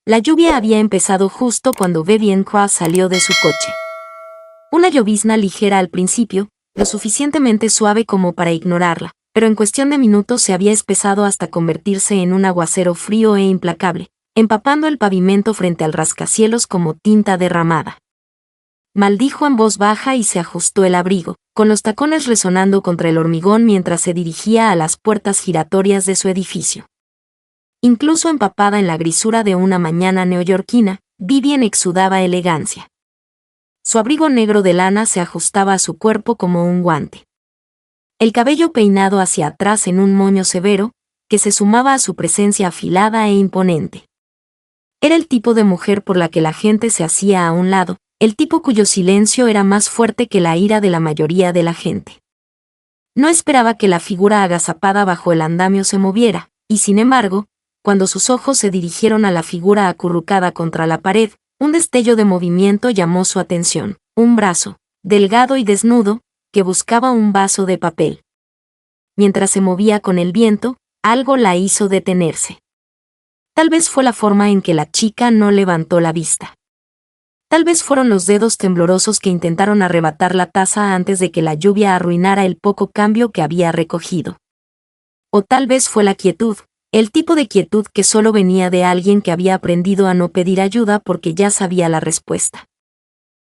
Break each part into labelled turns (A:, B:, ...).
A: La lluvia había empezado justo cuando Vivian Cross salió de su coche. Una llovizna ligera al principio, lo suficientemente suave como para ignorarla, pero en cuestión de minutos se había espesado hasta convertirse en un aguacero frío e implacable, empapando el pavimento frente al rascacielos como tinta derramada. Maldijo en voz baja y se ajustó el abrigo, con los tacones resonando contra el hormigón mientras se dirigía a las puertas giratorias de su edificio. Incluso empapada en la grisura de una mañana neoyorquina, Vivian exudaba elegancia. Su abrigo negro de lana se ajustaba a su cuerpo como un guante. El cabello peinado hacia atrás en un moño severo, que se sumaba a su presencia afilada e imponente. Era el tipo de mujer por la que la gente se hacía a un lado, el tipo cuyo silencio era más fuerte que la ira de la mayoría de la gente. No esperaba que la figura agazapada bajo el andamio se moviera, y sin embargo, cuando sus ojos se dirigieron a la figura acurrucada contra la pared, un destello de movimiento llamó su atención, un brazo, delgado y desnudo, que buscaba un vaso de papel. Mientras se movía con el viento, algo la hizo detenerse. Tal vez fue la forma en que la chica no levantó la vista. Tal vez fueron los dedos temblorosos que intentaron arrebatar la taza antes de que la lluvia arruinara el poco cambio que había recogido. O tal vez fue la quietud, el tipo de quietud que solo venía de alguien que había aprendido a no pedir ayuda porque ya sabía la respuesta.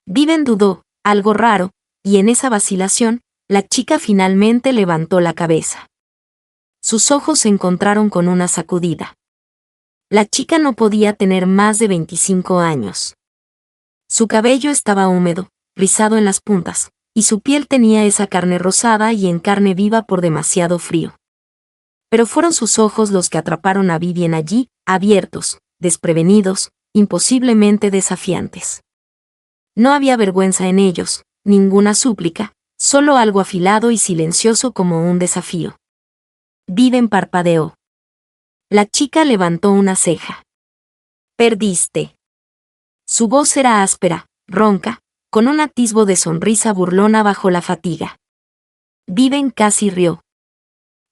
A: Vivian dudó, algo raro, y en esa vacilación, la chica finalmente levantó la cabeza. Sus ojos se encontraron con una sacudida. La chica no podía tener más de 25 años. Su cabello estaba húmedo, rizado en las puntas, y su piel tenía esa carne rosada y en carne viva por demasiado frío. Pero fueron sus ojos los que atraparon a Vivian allí, abiertos, desprevenidos, imposiblemente desafiantes. No había vergüenza en ellos, ninguna súplica, solo algo afilado y silencioso como un desafío. Vivian parpadeó. La chica levantó una ceja. «Perdiste». Su voz era áspera, ronca, con un atisbo de sonrisa burlona bajo la fatiga. Vivian casi rió.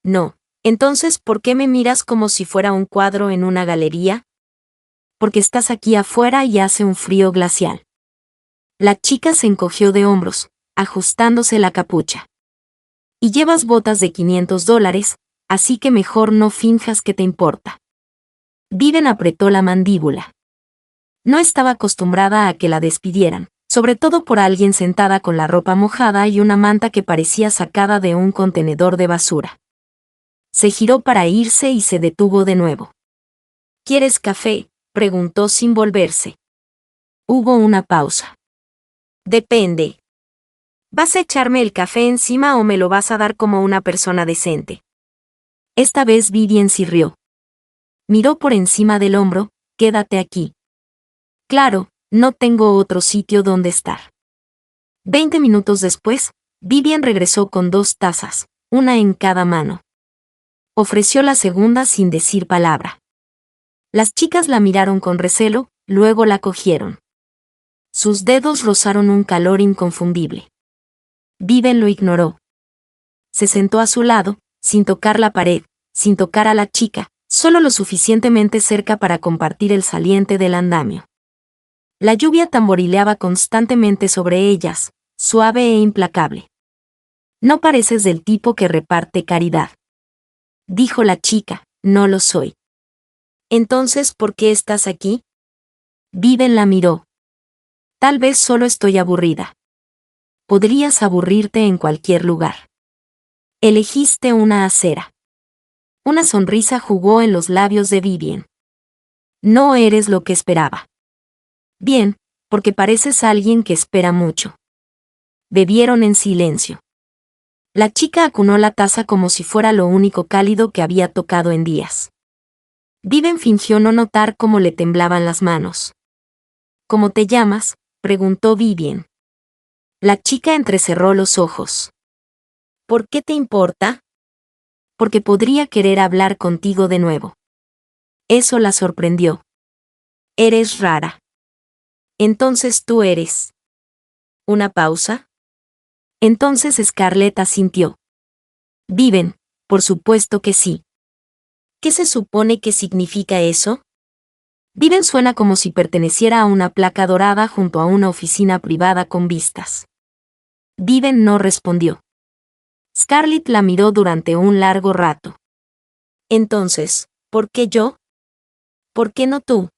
A: «No. Entonces, ¿por qué me miras como si fuera un cuadro en una galería? Porque estás aquí afuera y hace un frío glacial». La chica se encogió de hombros, ajustándose la capucha. «Y llevas botas de $500, así que mejor no finjas que te importa». Vivian apretó la mandíbula. No estaba acostumbrada a que la despidieran, sobre todo por alguien sentada con la ropa mojada y una manta que parecía sacada de un contenedor de basura. Se giró para irse y se detuvo de nuevo. «¿Quieres café?», preguntó sin volverse. Hubo una pausa. «Depende. ¿Vas a echarme el café encima o me lo vas a dar como una persona decente?». Esta vez Vivian sí rió. Miró por encima del hombro. «Quédate aquí». «Claro, no tengo otro sitio donde estar». 20 minutos después, Vivian regresó con 2 tazas, una en cada mano. Ofreció la segunda sin decir palabra. Las chicas la miraron con recelo, luego la cogieron. Sus dedos rozaron un calor inconfundible. Vivian lo ignoró. Se sentó a su lado, sin tocar la pared, sin tocar a la chica, solo lo suficientemente cerca para compartir el saliente del andamio. La lluvia tamborileaba constantemente sobre ellas, suave e implacable. «No pareces del tipo que reparte caridad», dijo la chica. «No lo soy». «Entonces, ¿por qué estás aquí?». Vivian la miró. «Tal vez solo estoy aburrida». «Podrías aburrirte en cualquier lugar. Elegiste una acera». Una sonrisa jugó en los labios de Vivian. «No eres lo que esperaba». «Bien, porque pareces alguien que espera mucho». Bebieron en silencio. La chica acunó la taza como si fuera lo único cálido que había tocado en días. Vivian fingió no notar cómo le temblaban las manos. «¿Cómo te llamas?», preguntó Vivian. La chica entrecerró los ojos. «¿Por qué te importa?». «Porque podría querer hablar contigo de nuevo». Eso la sorprendió. «Eres rara». «Entonces tú eres». ¿Una pausa? Entonces Scarlett asintió. «Vivian, por supuesto que sí». «¿Qué se supone que significa eso?». Viven suena como si perteneciera a una placa dorada junto a una oficina privada con vistas. Viven no respondió. Scarlett la miró durante un largo rato. Entonces, ¿por qué yo? ¿Por qué no tú?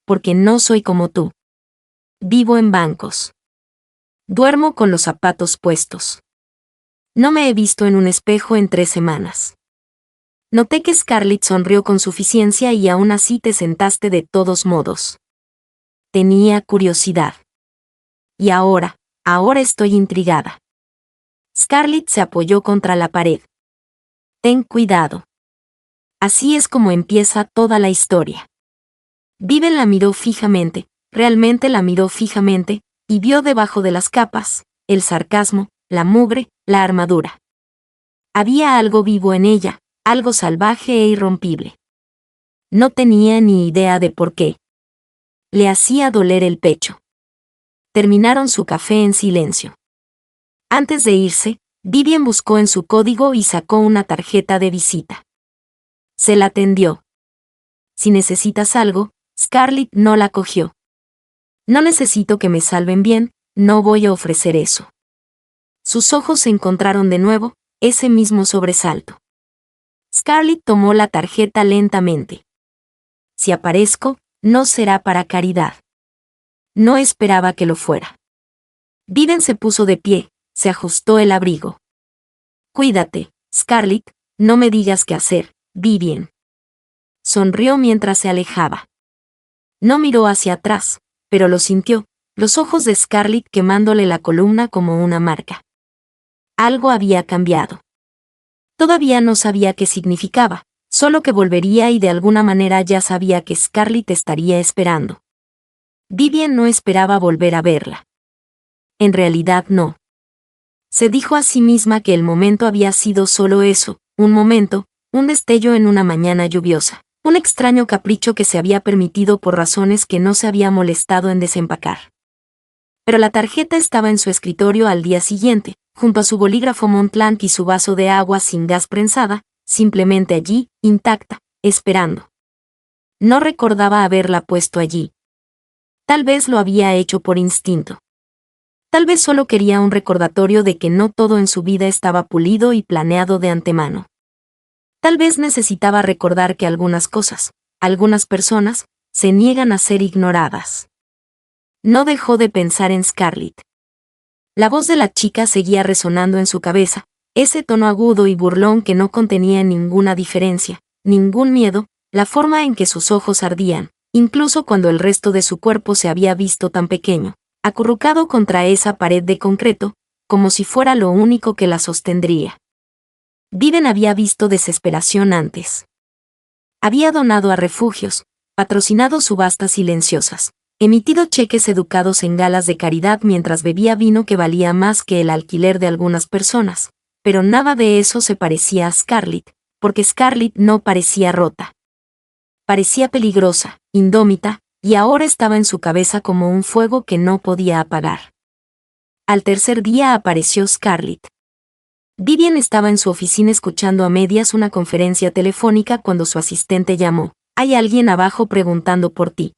A: Porque no soy como tú. Vivo en bancos. Duermo con los zapatos puestos. No me he visto en un espejo en 3 semanas. Noté que Scarlett sonrió con suficiencia y aún así te sentaste de todos modos. Tenía curiosidad. Y ahora estoy intrigada. Scarlett se apoyó contra la pared. Ten cuidado. Así es como empieza toda la historia. Viven la miró fijamente, realmente la miró fijamente, y vio debajo de las capas, el sarcasmo, la mugre, la armadura. Había algo vivo en ella, algo salvaje e irrompible. No tenía ni idea de por qué. Le hacía doler el pecho. Terminaron su café en silencio. Antes de irse, Vivian buscó en su código y sacó una tarjeta de visita. Se la tendió. Si necesitas algo, Scarlett no la cogió. No necesito que me salven bien, no voy a ofrecer eso. Sus ojos se encontraron de nuevo, ese mismo sobresalto. Scarlett tomó la tarjeta lentamente. Si aparezco, no será para caridad. No esperaba que lo fuera. Viven se puso de pie, se ajustó el abrigo. Cuídate, Scarlett, no me digas qué hacer, Vivian. Sonrió mientras se alejaba. No miró hacia atrás, pero lo sintió, los ojos de Scarlett quemándole la columna como una marca. Algo había cambiado. Todavía no sabía qué significaba, solo que volvería y de alguna manera ya sabía que Scarlett estaría esperando. Vivian no esperaba volver a verla. En realidad no. Se dijo a sí misma que el momento había sido solo eso, un momento, un destello en una mañana lluviosa, un extraño capricho que se había permitido por razones que no se había molestado en desempacar. Pero la tarjeta estaba en su escritorio al día siguiente, junto a su bolígrafo Montblanc y su vaso de agua sin gas prensada, simplemente allí, intacta, esperando. No recordaba haberla puesto allí. Tal vez lo había hecho por instinto. Tal vez solo quería un recordatorio de que no todo en su vida estaba pulido y planeado de antemano. Tal vez necesitaba recordar que algunas cosas, algunas personas, se niegan a ser ignoradas. No dejó de pensar en Scarlett. La voz de la chica seguía resonando en su cabeza, ese tono agudo y burlón que no contenía ninguna diferencia, ningún miedo, la forma en que sus ojos ardían, incluso cuando el resto de su cuerpo se había visto tan pequeño, acurrucado contra esa pared de concreto, como si fuera lo único que la sostendría. Viven había visto desesperación antes. Había donado a refugios, patrocinado subastas silenciosas, emitido cheques educados en galas de caridad mientras bebía vino que valía más que el alquiler de algunas personas, pero nada de eso se parecía a Scarlett, porque Scarlett no parecía rota. Parecía peligrosa, indómita, y ahora estaba en su cabeza como un fuego que no podía apagar. Al tercer día apareció Scarlett. Vivian estaba en su oficina escuchando a medias una conferencia telefónica cuando su asistente llamó. Hay alguien abajo preguntando por ti.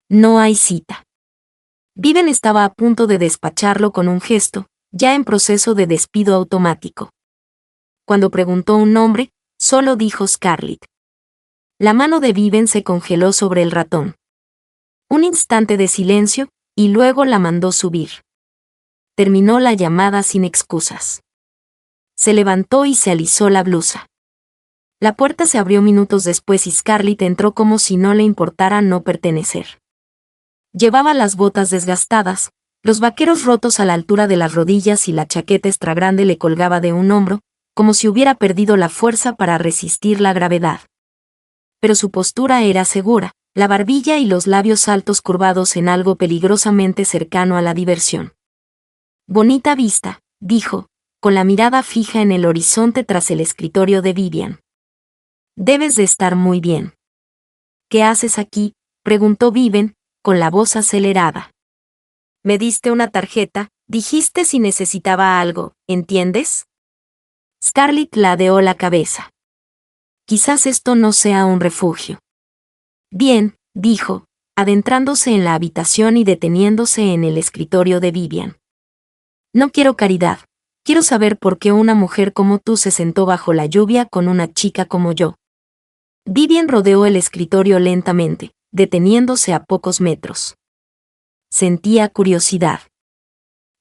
A: No hay cita. Vivian estaba a punto de despacharlo con un gesto, ya en proceso de despido automático. Cuando preguntó un nombre, solo dijo Scarlett. La mano de Vivian se congeló sobre el ratón. Un instante de silencio, y luego la mandó subir. Terminó la llamada sin excusas. Se levantó y se alisó la blusa. La puerta se abrió minutos después y Scarlett entró como si no le importara no pertenecer. Llevaba las botas desgastadas, los vaqueros rotos a la altura de las rodillas y la chaqueta extra grande le colgaba de un hombro, como si hubiera perdido la fuerza para resistir la gravedad. Pero su postura era segura, la barbilla y los labios altos curvados en algo peligrosamente cercano a la diversión. Bonita vista, dijo, con la mirada fija en el horizonte tras el escritorio de Vivian. Debes de estar muy bien. ¿Qué haces aquí?, preguntó Vivian, con la voz acelerada. Me diste una tarjeta, dijiste si necesitaba algo, ¿entiendes? Scarlett ladeó la cabeza. Quizás esto no sea un refugio. Bien, dijo, adentrándose en la habitación y deteniéndose en el escritorio de Vivian. No quiero caridad. Quiero saber por qué una mujer como tú se sentó bajo la lluvia con una chica como yo. Vivian rodeó el escritorio lentamente, deteniéndose a pocos metros. Sentía curiosidad.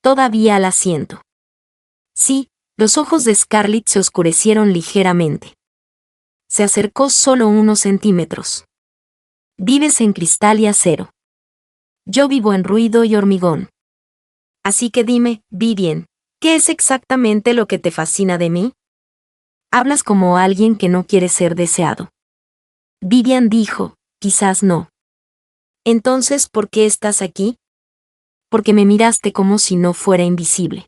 A: Todavía la siento. Sí, los ojos de Scarlett se oscurecieron ligeramente. Se acercó solo unos centímetros. Vives en cristal y acero. Yo vivo en ruido y hormigón. Así que dime, Vivian, ¿qué es exactamente lo que te fascina de mí? Hablas como alguien que no quiere ser deseado. Vivian dijo, quizás no. Entonces, ¿por qué estás aquí? Porque me miraste como si no fuera invisible.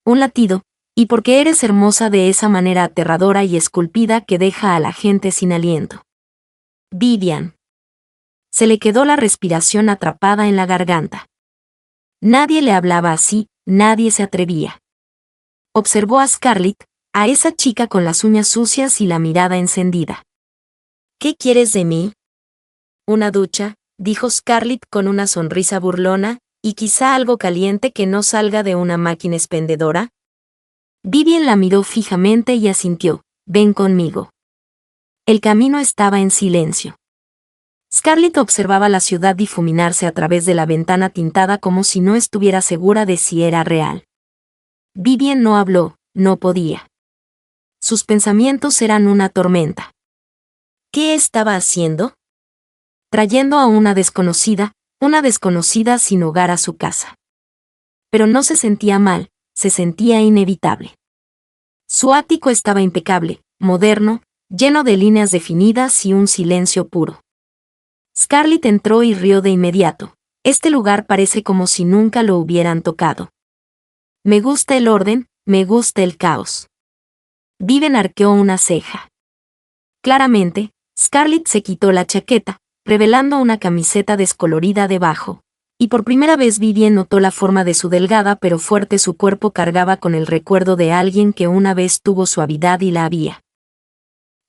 A: Un latido, y porque eres hermosa de esa manera aterradora y esculpida que deja a la gente sin aliento. Vivian. Se le quedó la respiración atrapada en la garganta. Nadie le hablaba así, nadie se atrevía. Observó a Scarlett, a esa chica con las uñas sucias y la mirada encendida. ¿Qué quieres de mí? Una ducha, dijo Scarlett con una sonrisa burlona, y quizá algo caliente que no salga de una máquina expendedora. Vivian la miró fijamente y asintió, ven conmigo. El camino estaba en silencio. Scarlett observaba la ciudad difuminarse a través de la ventana tintada como si no estuviera segura de si era real. Vivian no habló, no podía. Sus pensamientos eran una tormenta. ¿Qué estaba haciendo? Trayendo a una desconocida sin hogar a su casa. Pero no se sentía mal, se sentía inevitable. Su ático estaba impecable, moderno, lleno de líneas definidas y un silencio puro. Scarlett entró y rió de inmediato. Este lugar parece como si nunca lo hubieran tocado. Me gusta el orden, me gusta el caos. Vivian arqueó una ceja. Claramente, Scarlett se quitó la chaqueta, revelando una camiseta descolorida debajo, y por primera vez Vivian notó la forma de su delgada pero fuerte su cuerpo cargaba con el recuerdo de alguien que una vez tuvo suavidad y la había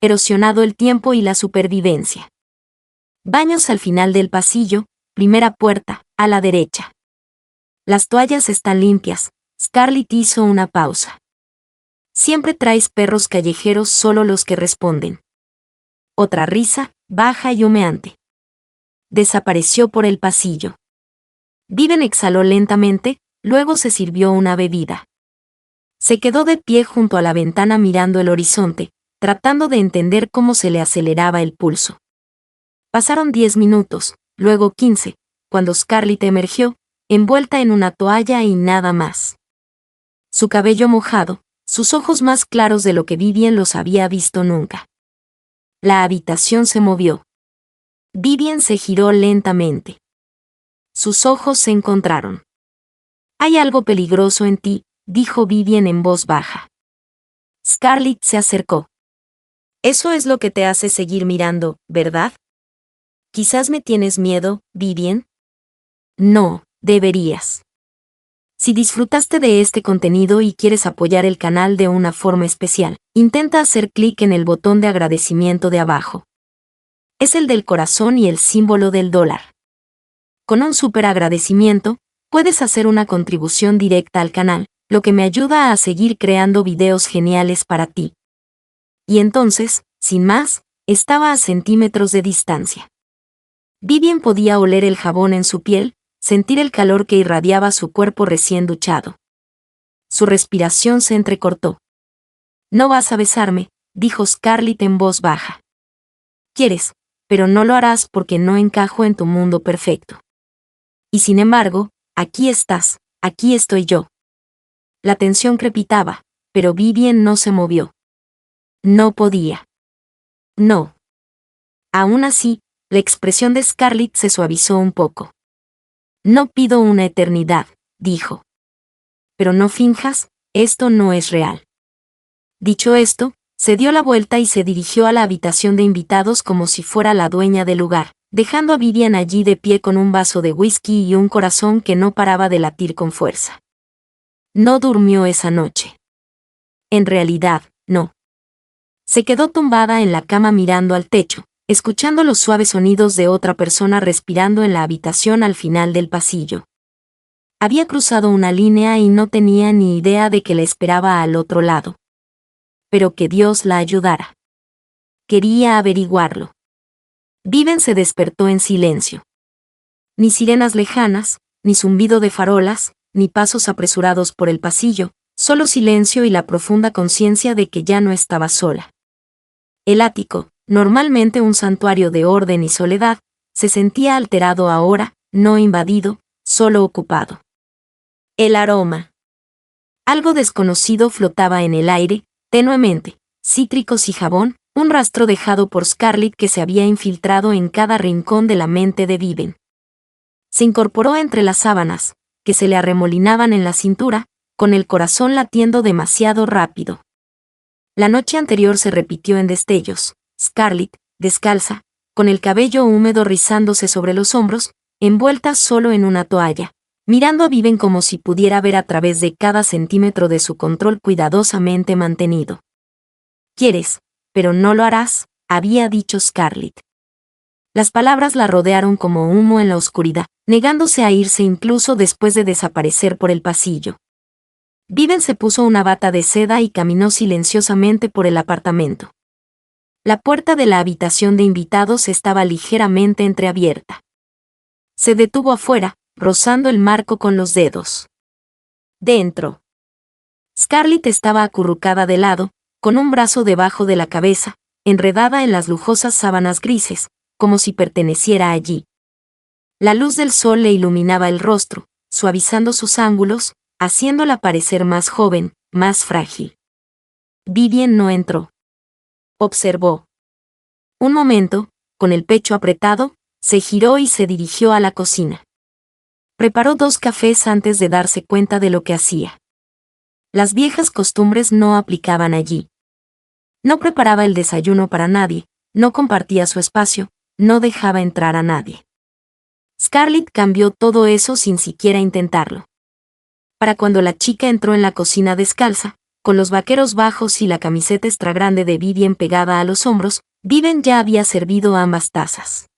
A: erosionado el tiempo y la supervivencia. Baños al final del pasillo, primera puerta, a la derecha. Las toallas están limpias. Scarlett hizo una pausa. Siempre traes perros callejeros, solo los que responden. Otra risa, baja y humeante. Desapareció por el pasillo. Vivian exhaló lentamente, luego se sirvió una bebida. Se quedó de pie junto a la ventana mirando el horizonte, tratando de entender cómo se le aceleraba el pulso. Pasaron 10 minutos, luego 15, cuando Scarlett emergió, envuelta en una toalla y nada más. Su cabello mojado, sus ojos más claros de lo que Vivian los había visto nunca. La habitación se movió. Vivian se giró lentamente. Sus ojos se encontraron. Hay algo peligroso en ti, dijo Vivian en voz baja. Scarlett se acercó. Eso es lo que te hace seguir mirando, ¿verdad? Quizás me tienes miedo, Vivian. No, deberías. Si disfrutaste de este contenido y quieres apoyar el canal de una forma especial, intenta hacer clic en el botón de agradecimiento de abajo. Es el del corazón y el símbolo del dólar. Con un súper agradecimiento, puedes hacer una contribución directa al canal, lo que me ayuda a seguir creando videos geniales para ti. Y entonces, sin más, estaba a centímetros de distancia. Vivian podía oler el jabón en su piel, sentir el calor que irradiaba su cuerpo recién duchado. Su respiración se entrecortó. No vas a besarme, dijo Scarlett en voz baja. Quieres, pero no lo harás porque no encajo en tu mundo perfecto. Y sin embargo, aquí estás, aquí estoy yo. La tensión crepitaba, pero Vivian no se movió. No podía. No. Aún así, la expresión de Scarlett se suavizó un poco. No pido una eternidad, dijo. Pero no finjas, esto no es real. Dicho esto, se dio la vuelta y se dirigió a la habitación de invitados como si fuera la dueña del lugar, dejando a Vivian allí de pie con un vaso de whisky y un corazón que no paraba de latir con fuerza. No durmió esa noche. En realidad, no. Se quedó tumbada en la cama mirando al techo, escuchando los suaves sonidos de otra persona respirando en la habitación al final del pasillo. Había cruzado una línea y no tenía ni idea de que la esperaba al otro lado. Pero que Dios la ayudara. Quería averiguarlo. Viven se despertó en silencio. Ni sirenas lejanas, ni zumbido de farolas, ni pasos apresurados por el pasillo, solo silencio y la profunda conciencia de que ya no estaba sola. El ático, normalmente un santuario de orden y soledad, se sentía alterado ahora, no invadido, solo ocupado. El aroma. Algo desconocido flotaba en el aire, tenuemente, cítricos y jabón, un rastro dejado por Scarlett que se había infiltrado en cada rincón de la mente de Viven. Se incorporó entre las sábanas, que se le arremolinaban en la cintura, con el corazón latiendo demasiado rápido. La noche anterior se repitió en destellos. Scarlett, descalza, con el cabello húmedo rizándose sobre los hombros, envuelta solo en una toalla, mirando a Viven como si pudiera ver a través de cada centímetro de su control cuidadosamente mantenido. «Quieres, pero no lo harás», había dicho Scarlett. Las palabras la rodearon como humo en la oscuridad, negándose a irse incluso después de desaparecer por el pasillo. Viven se puso una bata de seda y caminó silenciosamente por el apartamento. La puerta de la habitación de invitados estaba ligeramente entreabierta. Se detuvo afuera, rozando el marco con los dedos. Dentro. Scarlett estaba acurrucada de lado, con un brazo debajo de la cabeza, enredada en las lujosas sábanas grises, como si perteneciera allí. La luz del sol le iluminaba el rostro, suavizando sus ángulos, haciéndola parecer más joven, más frágil. Vivian no entró. Observó. Un momento, con el pecho apretado, se giró y se dirigió a la cocina. Preparó 2 cafés antes de darse cuenta de lo que hacía. Las viejas costumbres no aplicaban allí. No preparaba el desayuno para nadie, no compartía su espacio, no dejaba entrar a nadie. Scarlett cambió todo eso sin siquiera intentarlo. Para cuando la chica entró en la cocina descalza, con los vaqueros bajos y la camiseta extra grande de Vivian pegada a los hombros, Viven ya había servido ambas tazas.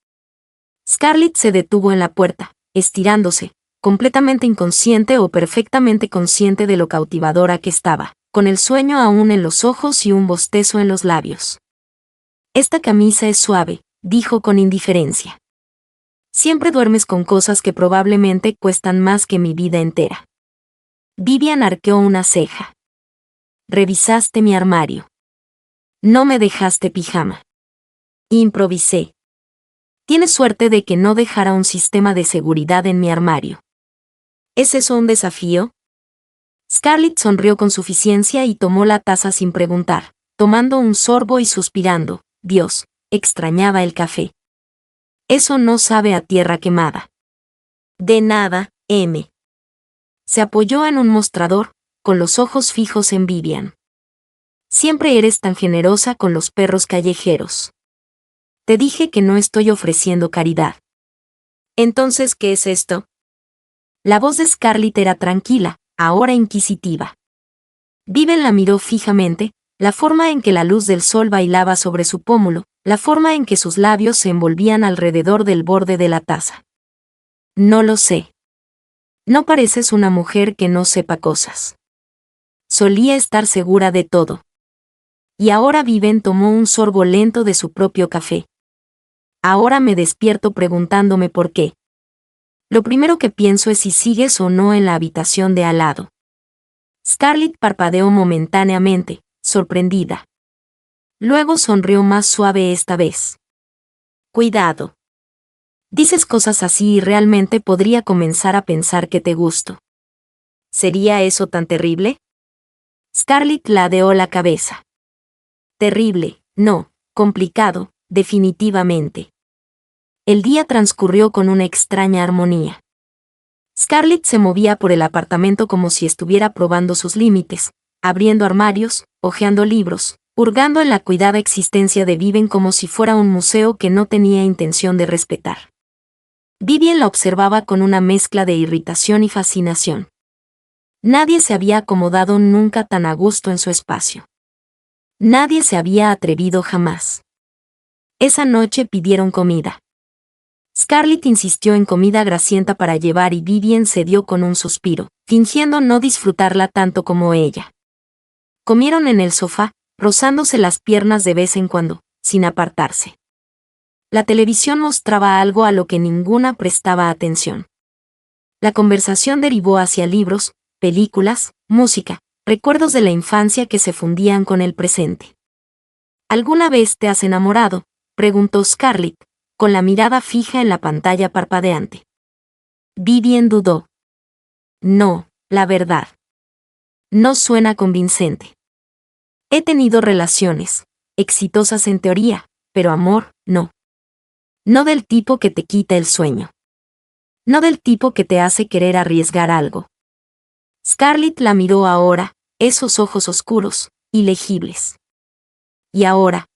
A: Scarlett se detuvo en la puerta, estirándose, completamente inconsciente o perfectamente consciente de lo cautivadora que estaba, con el sueño aún en los ojos y un bostezo en los labios. «Esta camisa es suave», dijo con indiferencia. «Siempre duermes con cosas que probablemente cuestan más que mi vida entera». Vivian arqueó una ceja. «Revisaste mi armario. No me dejaste pijama». Improvisé. «Tienes suerte de que no dejara un sistema de seguridad en mi armario». ¿Es eso un desafío? Scarlett sonrió con suficiencia y tomó la taza sin preguntar, tomando un sorbo y suspirando. Dios, extrañaba el café. Eso no sabe a tierra quemada. De nada, M. Se apoyó en un mostrador, con los ojos fijos en Vivian. Siempre eres tan generosa con los perros callejeros. Te dije que no estoy ofreciendo caridad. Entonces, ¿qué es esto? La voz de Scarlett era tranquila, ahora inquisitiva. Viven la miró fijamente, la forma en que la luz del sol bailaba sobre su pómulo, la forma en que sus labios se envolvían alrededor del borde de la taza. No lo sé. No pareces una mujer que no sepa cosas. Solía estar segura de todo. Y ahora Viven tomó un sorbo lento de su propio café. Ahora me despierto preguntándome por qué. Lo primero que pienso es si sigues o no en la habitación de al lado. Scarlett parpadeó momentáneamente, sorprendida. Luego sonrió más suave esta vez. Cuidado. Dices cosas así y realmente podría comenzar a pensar que te gusto. ¿Sería eso tan terrible? Scarlett ladeó la cabeza. Terrible, no, complicado, definitivamente. El día transcurrió con una extraña armonía. Scarlett se movía por el apartamento como si estuviera probando sus límites, abriendo armarios, hojeando libros, hurgando en la cuidada existencia de Viven como si fuera un museo que no tenía intención de respetar. Vivian la observaba con una mezcla de irritación y fascinación. Nadie se había acomodado nunca tan a gusto en su espacio. Nadie se había atrevido jamás. Esa noche pidieron comida. Scarlett insistió en comida grasienta para llevar y Vivien cedió con un suspiro, fingiendo no disfrutarla tanto como ella. Comieron en el sofá, rozándose las piernas de vez en cuando, sin apartarse. La televisión mostraba algo a lo que ninguna prestaba atención. La conversación derivó hacia libros, películas, música, recuerdos de la infancia que se fundían con el presente. ¿Alguna vez te has enamorado?, preguntó Scarlett, con la mirada fija en la pantalla parpadeante. Vivien dudó. No, la verdad. No suena convincente. He tenido relaciones, exitosas en teoría, pero amor, no. No del tipo que te quita el sueño. No del tipo que te hace querer arriesgar algo. Scarlett la miró ahora, esos ojos oscuros, ilegibles. Y ahora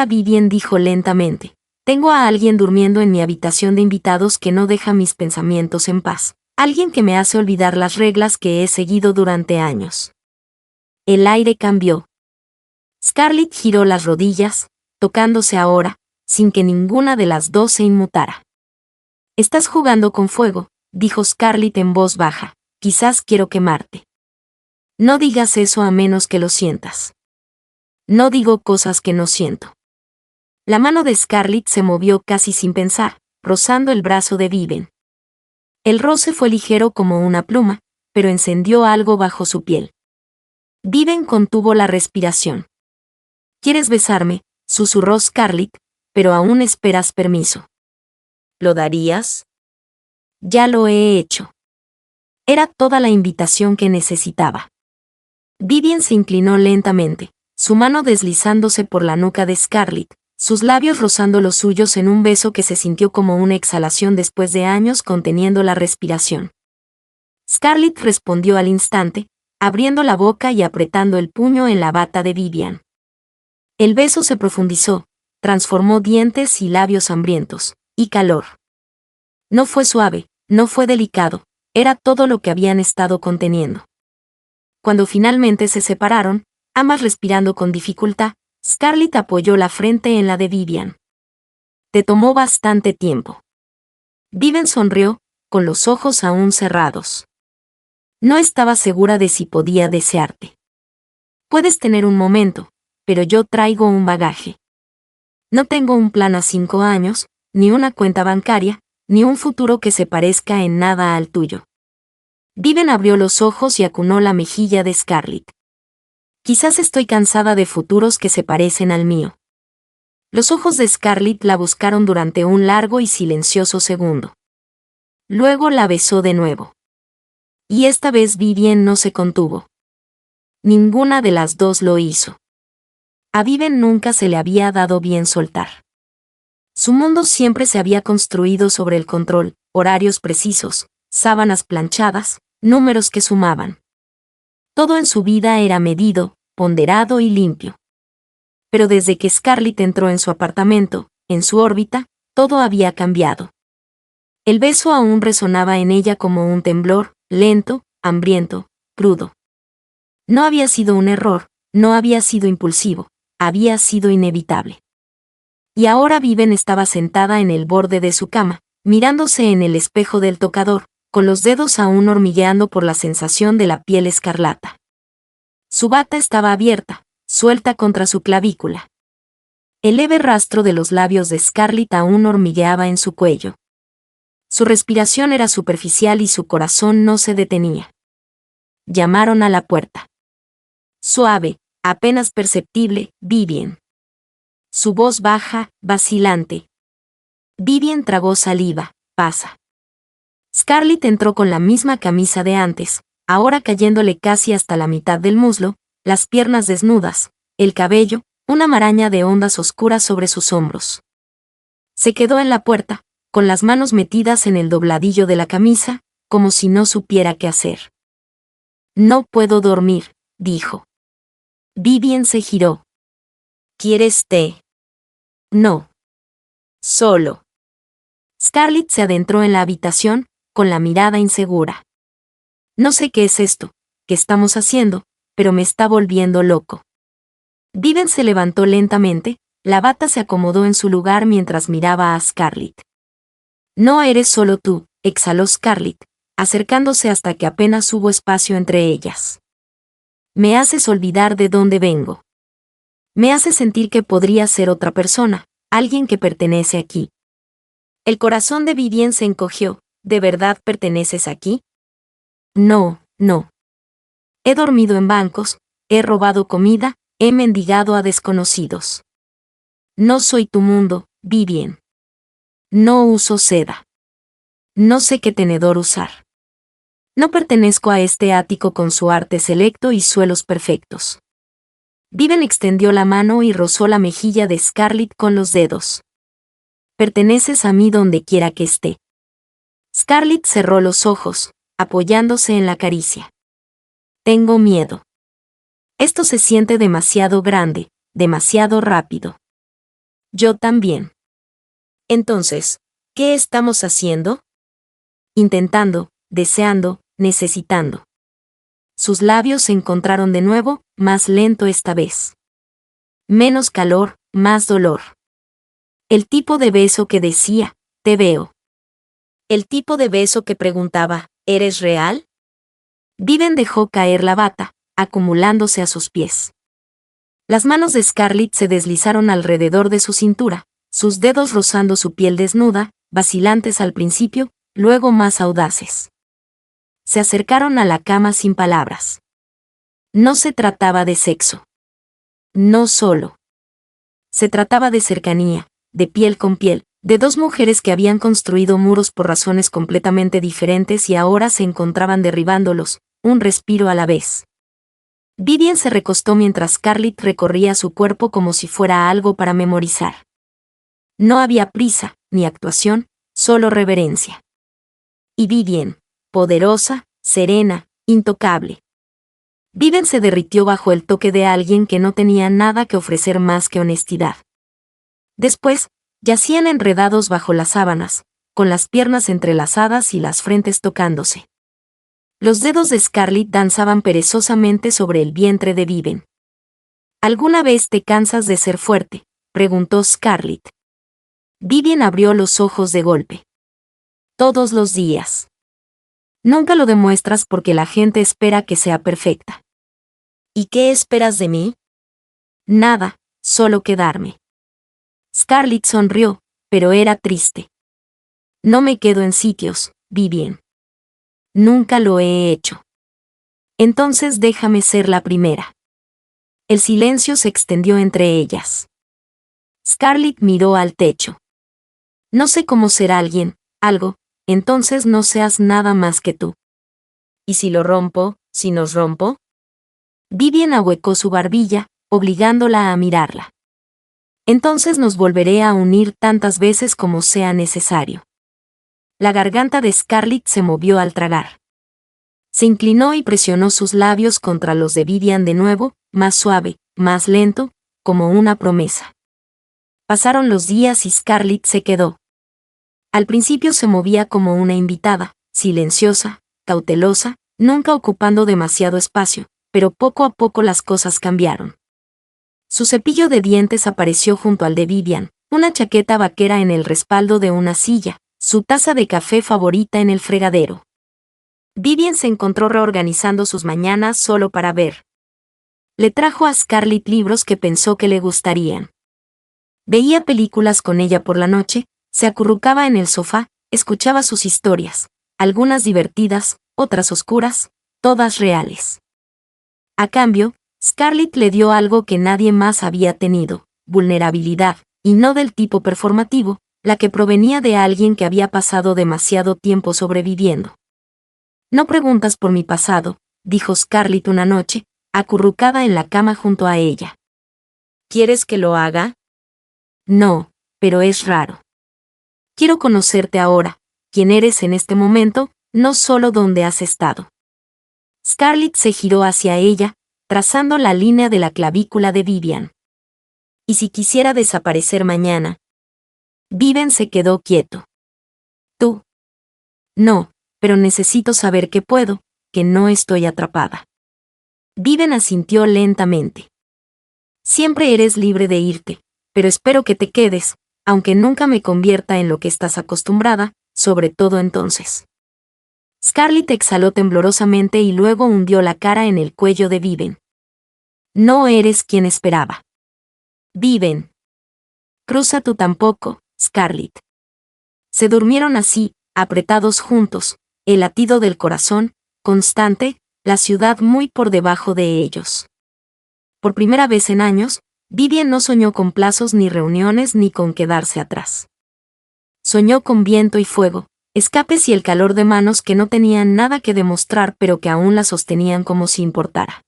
A: Vivien dijo lentamente, tengo a alguien durmiendo en mi habitación de invitados que no deja mis pensamientos en paz, alguien que me hace olvidar las reglas que he seguido durante años. El aire cambió. Scarlett giró las rodillas, tocándose ahora, sin que ninguna de las dos se inmutara. Estás jugando con fuego, dijo Scarlett en voz baja, quizás quiero quemarte. No digas eso a menos que lo sientas. No digo cosas que no siento. La mano de Scarlett se movió casi sin pensar, rozando el brazo de Vivien. El roce fue ligero como una pluma, pero encendió algo bajo su piel. Vivien contuvo la respiración. ¿Quieres besarme?, susurró Scarlett, pero aún esperas permiso. ¿Lo darías? Ya lo he hecho. Era toda la invitación que necesitaba. Vivien se inclinó lentamente, su mano deslizándose por la nuca de Scarlett, sus labios rozando los suyos en un beso que se sintió como una exhalación después de años conteniendo la respiración. Scarlett respondió al instante, abriendo la boca y apretando el puño en la bata de Vivien. El beso se profundizó, transformó dientes y labios hambrientos, y calor. No fue suave, no fue delicado, era todo lo que habían estado conteniendo. Cuando finalmente se separaron, ambas respirando con dificultad, Scarlett apoyó la frente en la de Vivien. Te tomó bastante tiempo. Vivien sonrió, con los ojos aún cerrados. No estaba segura de si podía desearte. Puedes tener un momento, pero yo traigo un bagaje. No tengo un plan a 5 años, ni una cuenta bancaria, ni un futuro que se parezca en nada al tuyo. Vivien abrió los ojos y acunó la mejilla de Scarlett. Quizás estoy cansada de futuros que se parecen al mío. Los ojos de Scarlett la buscaron durante un largo y silencioso segundo. Luego la besó de nuevo. Y esta vez Vivien no se contuvo. Ninguna de las dos lo hizo. A Vivien nunca se le había dado bien soltar. Su mundo siempre se había construido sobre el control, horarios precisos, sábanas planchadas, números que sumaban. Todo en su vida era medido, ponderado y limpio. Pero desde que Scarlett entró en su apartamento, en su órbita, todo había cambiado. El beso aún resonaba en ella como un temblor, lento, hambriento, crudo. No había sido un error, no había sido impulsivo, había sido inevitable. Y ahora Vivien estaba sentada en el borde de su cama, mirándose en el espejo del tocador, con los dedos aún hormigueando por la sensación de la piel escarlata. Su bata estaba abierta, suelta contra su clavícula. El leve rastro de los labios de Scarlett aún hormigueaba en su cuello. Su respiración era superficial y su corazón no se detenía. Llamaron a la puerta. Suave, apenas perceptible, Vivien. Su voz baja, vacilante. Vivien tragó saliva, pasa. Scarlett entró con la misma camisa de antes, ahora cayéndole casi hasta la mitad del muslo, las piernas desnudas, el cabello, una maraña de ondas oscuras sobre sus hombros. Se quedó en la puerta, con las manos metidas en el dobladillo de la camisa, como si no supiera qué hacer. No puedo dormir, dijo. Vivien se giró. ¿Quieres té? No. Solo. Scarlett se adentró en la habitación, con la mirada insegura. No sé qué es esto, que estamos haciendo, pero me está volviendo loco. Vivien se levantó lentamente, La bata se acomodó en su lugar mientras miraba a Scarlett. No eres solo tú, exhaló Scarlett, acercándose hasta que apenas hubo espacio entre ellas. Me haces olvidar de dónde vengo. Me hace sentir que podría ser otra persona, alguien que pertenece aquí. El corazón de Vivien se encogió. ¿De verdad perteneces aquí? No, no. He dormido en bancos, he robado comida, he mendigado a desconocidos. No soy tu mundo, Vivien. No uso seda. No sé qué tenedor usar. No pertenezco a este ático con su arte selecto y suelos perfectos. Vivien extendió la mano y rozó la mejilla de Scarlett con los dedos. Perteneces a mí donde quiera que esté. Scarlett cerró los ojos, apoyándose en la caricia. Tengo miedo. Esto se siente demasiado grande, demasiado rápido. Yo también. Entonces, ¿qué estamos haciendo? Intentando, deseando, necesitando. Sus labios se encontraron de nuevo, más lento esta vez. Menos calor, más dolor. El tipo de beso que decía, te veo. El tipo de beso que preguntaba, ¿eres real? Vivien dejó caer la bata, acumulándose a sus pies. Las manos de Scarlett se deslizaron alrededor de su cintura, sus dedos rozando su piel desnuda, vacilantes al principio, luego más audaces. Se acercaron a la cama sin palabras. No se trataba de sexo. No solo. Se trataba de cercanía, de piel con piel, de dos mujeres que habían construido muros por razones completamente diferentes y ahora se encontraban derribándolos, un respiro a la vez. Vivien se recostó mientras Scarlett recorría su cuerpo como si fuera algo para memorizar. No había prisa, ni actuación, solo reverencia. Y Vivien, poderosa, serena, intocable. Vivien se derritió bajo el toque de alguien que no tenía nada que ofrecer más que honestidad. Después, yacían enredados bajo las sábanas, con las piernas entrelazadas y las frentes tocándose. Los dedos de Scarlett danzaban perezosamente sobre el vientre de Vivien. ¿Alguna vez te cansas de ser fuerte?, preguntó Scarlett. Vivien abrió los ojos de golpe. Todos los días. Nunca lo demuestras porque la gente espera que sea perfecta. ¿Y qué esperas de mí? Nada, solo quedarme. Scarlett sonrió, pero era triste. No me quedo en sitios, Vivien. Nunca lo he hecho. Entonces déjame ser la primera. El silencio se extendió entre ellas. Scarlett miró al techo. No sé cómo ser alguien, algo, entonces no seas nada más que tú. ¿Y si lo rompo, si nos rompo? Vivien ahuecó su barbilla, obligándola a mirarla. Entonces nos volveré a unir tantas veces como sea necesario. La garganta de Scarlett se movió al tragar. Se inclinó y presionó sus labios contra los de Vivien de nuevo, más suave, más lento, como una promesa. Pasaron los días y Scarlett se quedó. Al principio se movía como una invitada, silenciosa, cautelosa, nunca ocupando demasiado espacio, pero poco a poco las cosas cambiaron. Su cepillo de dientes apareció junto al de Vivien, una chaqueta vaquera en el respaldo de una silla, su taza de café favorita en el fregadero. Vivien se encontró reorganizando sus mañanas solo para ver. Le trajo a Scarlett libros que pensó que le gustarían. Veía películas con ella por la noche, se acurrucaba en el sofá, escuchaba sus historias, algunas divertidas, otras oscuras, todas reales. A cambio, Scarlett le dio algo que nadie más había tenido, vulnerabilidad, y no del tipo performativo, la que provenía de alguien que había pasado demasiado tiempo sobreviviendo. No preguntas por mi pasado, dijo Scarlett una noche, acurrucada en la cama junto a ella. ¿Quieres que lo haga? No, pero es raro. Quiero conocerte ahora, quién eres en este momento, no solo dónde has estado. Scarlett se giró hacia ella, trazando la línea de la clavícula de Vivien. ¿Y si quisiera desaparecer mañana? Vivien se quedó quieto. ¿Tú? No, pero necesito saber que puedo, que no estoy atrapada. Vivien asintió lentamente. Siempre eres libre de irte, pero espero que te quedes, aunque nunca me convierta en lo que estás acostumbrada, sobre todo entonces. Scarlett exhaló temblorosamente y luego hundió la cara en el cuello de Viven. No eres quien esperaba. Viven. Cruza tú tampoco, Scarlett. Se durmieron así, apretados juntos, el latido del corazón, constante, la ciudad muy por debajo de ellos. Por primera vez en años, Vivian no soñó con plazos ni reuniones ni con quedarse atrás. Soñó con viento y fuego, escapes y el calor de manos que no tenían nada que demostrar pero que aún la sostenían como si importara.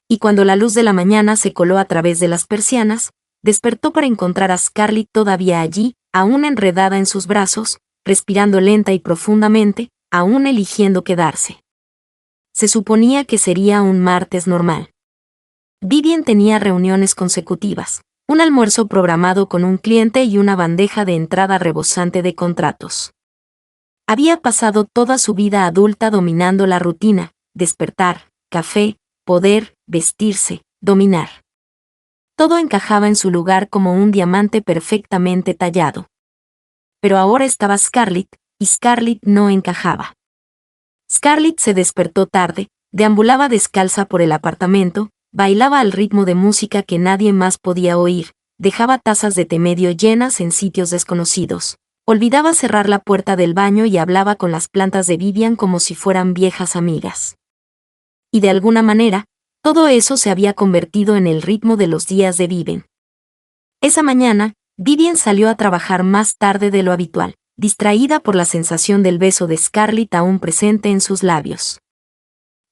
A: Y cuando la luz de la mañana se coló a través de las persianas, despertó para encontrar a Scarlett todavía allí, aún enredada en sus brazos, respirando lenta y profundamente, aún eligiendo quedarse. Se suponía que sería un martes normal. Vivian tenía reuniones consecutivas, un almuerzo programado con un cliente y una bandeja de entrada rebosante de contratos. Había pasado toda su vida adulta dominando la rutina, despertar, café, poder, vestirse, dominar. Todo encajaba en su lugar como un diamante perfectamente tallado. Pero ahora estaba Scarlett, y Scarlett no encajaba. Scarlett se despertó tarde, deambulaba descalza por el apartamento, bailaba al ritmo de música que nadie más podía oír, dejaba tazas de té medio llenas en sitios desconocidos, olvidaba cerrar la puerta del baño y hablaba con las plantas de Vivian como si fueran viejas amigas. Y de alguna manera, todo eso se había convertido en el ritmo de los días de Vivian. Esa mañana, Vivian salió a trabajar más tarde de lo habitual, distraída por la sensación del beso de Scarlett aún presente en sus labios.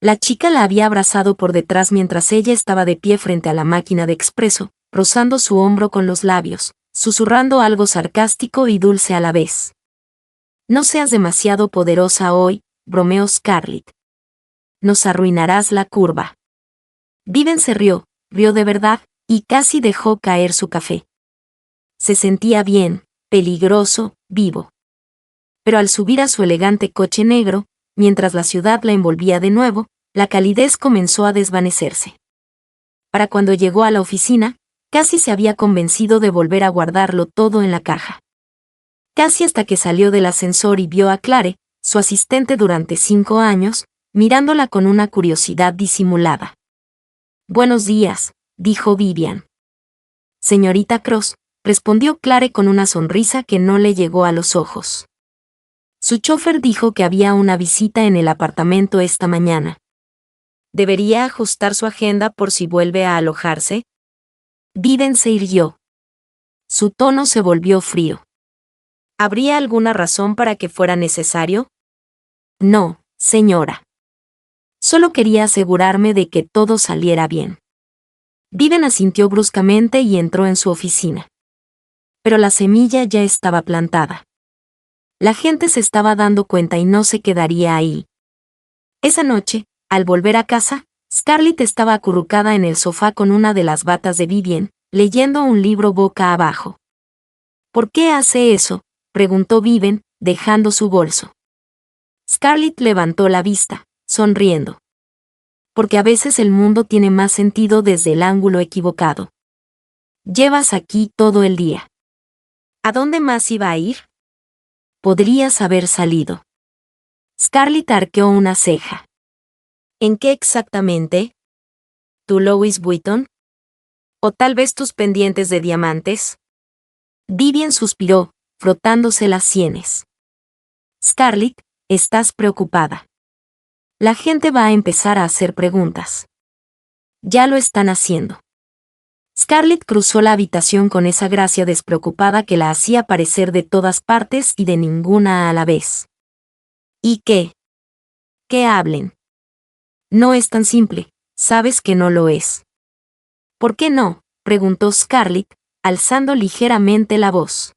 A: La chica la había abrazado por detrás mientras ella estaba de pie frente a la máquina de expreso, rozando su hombro con los labios, susurrando algo sarcástico y dulce a la vez. No seas demasiado poderosa hoy, bromeó Scarlett. Nos arruinarás la curva. Viven se rió de verdad, y casi dejó caer su café. Se sentía bien, peligroso, vivo. Pero al subir a su elegante coche negro, mientras la ciudad la envolvía de nuevo, la calidez comenzó a desvanecerse. Para cuando llegó a la oficina, casi se había convencido de volver a guardarlo todo en la caja. Casi hasta que salió del ascensor y vio a Clare, su asistente durante 5 años, mirándola con una curiosidad disimulada. Buenos días, dijo Vivian. Señorita Cross, respondió Clare con una sonrisa que no le llegó a los ojos. Su chofer dijo que había una visita en el apartamento esta mañana. ¿Debería ajustar su agenda por si vuelve a alojarse? Viven se irguió. Su tono se volvió frío. ¿Habría alguna razón para que fuera necesario? No, señora. Solo quería asegurarme de que todo saliera bien. Viven asintió bruscamente y entró en su oficina. Pero la semilla ya estaba plantada. La gente se estaba dando cuenta y no se quedaría ahí. Esa noche, al volver a casa, Scarlett estaba acurrucada en el sofá con una de las batas de Vivian, leyendo un libro boca abajo. ¿Por qué hace eso?, preguntó Vivian, dejando su bolso. Scarlett levantó la vista, sonriendo. Porque a veces el mundo tiene más sentido desde el ángulo equivocado. Llevas aquí todo el día. ¿A dónde más iba a ir? Podrías haber salido. Scarlett arqueó una ceja. ¿En qué exactamente? ¿Tu Louis Vuitton? ¿O tal vez tus pendientes de diamantes? Vivian suspiró, frotándose las sienes. Scarlett, estás preocupada. La gente va a empezar a hacer preguntas. Ya lo están haciendo. Scarlett cruzó la habitación con esa gracia despreocupada que la hacía parecer de todas partes y de ninguna a la vez. ¿Y qué? ¿Qué hablen? No es tan simple, sabes que no lo es. ¿Por qué no?, preguntó Scarlett, alzando ligeramente la voz.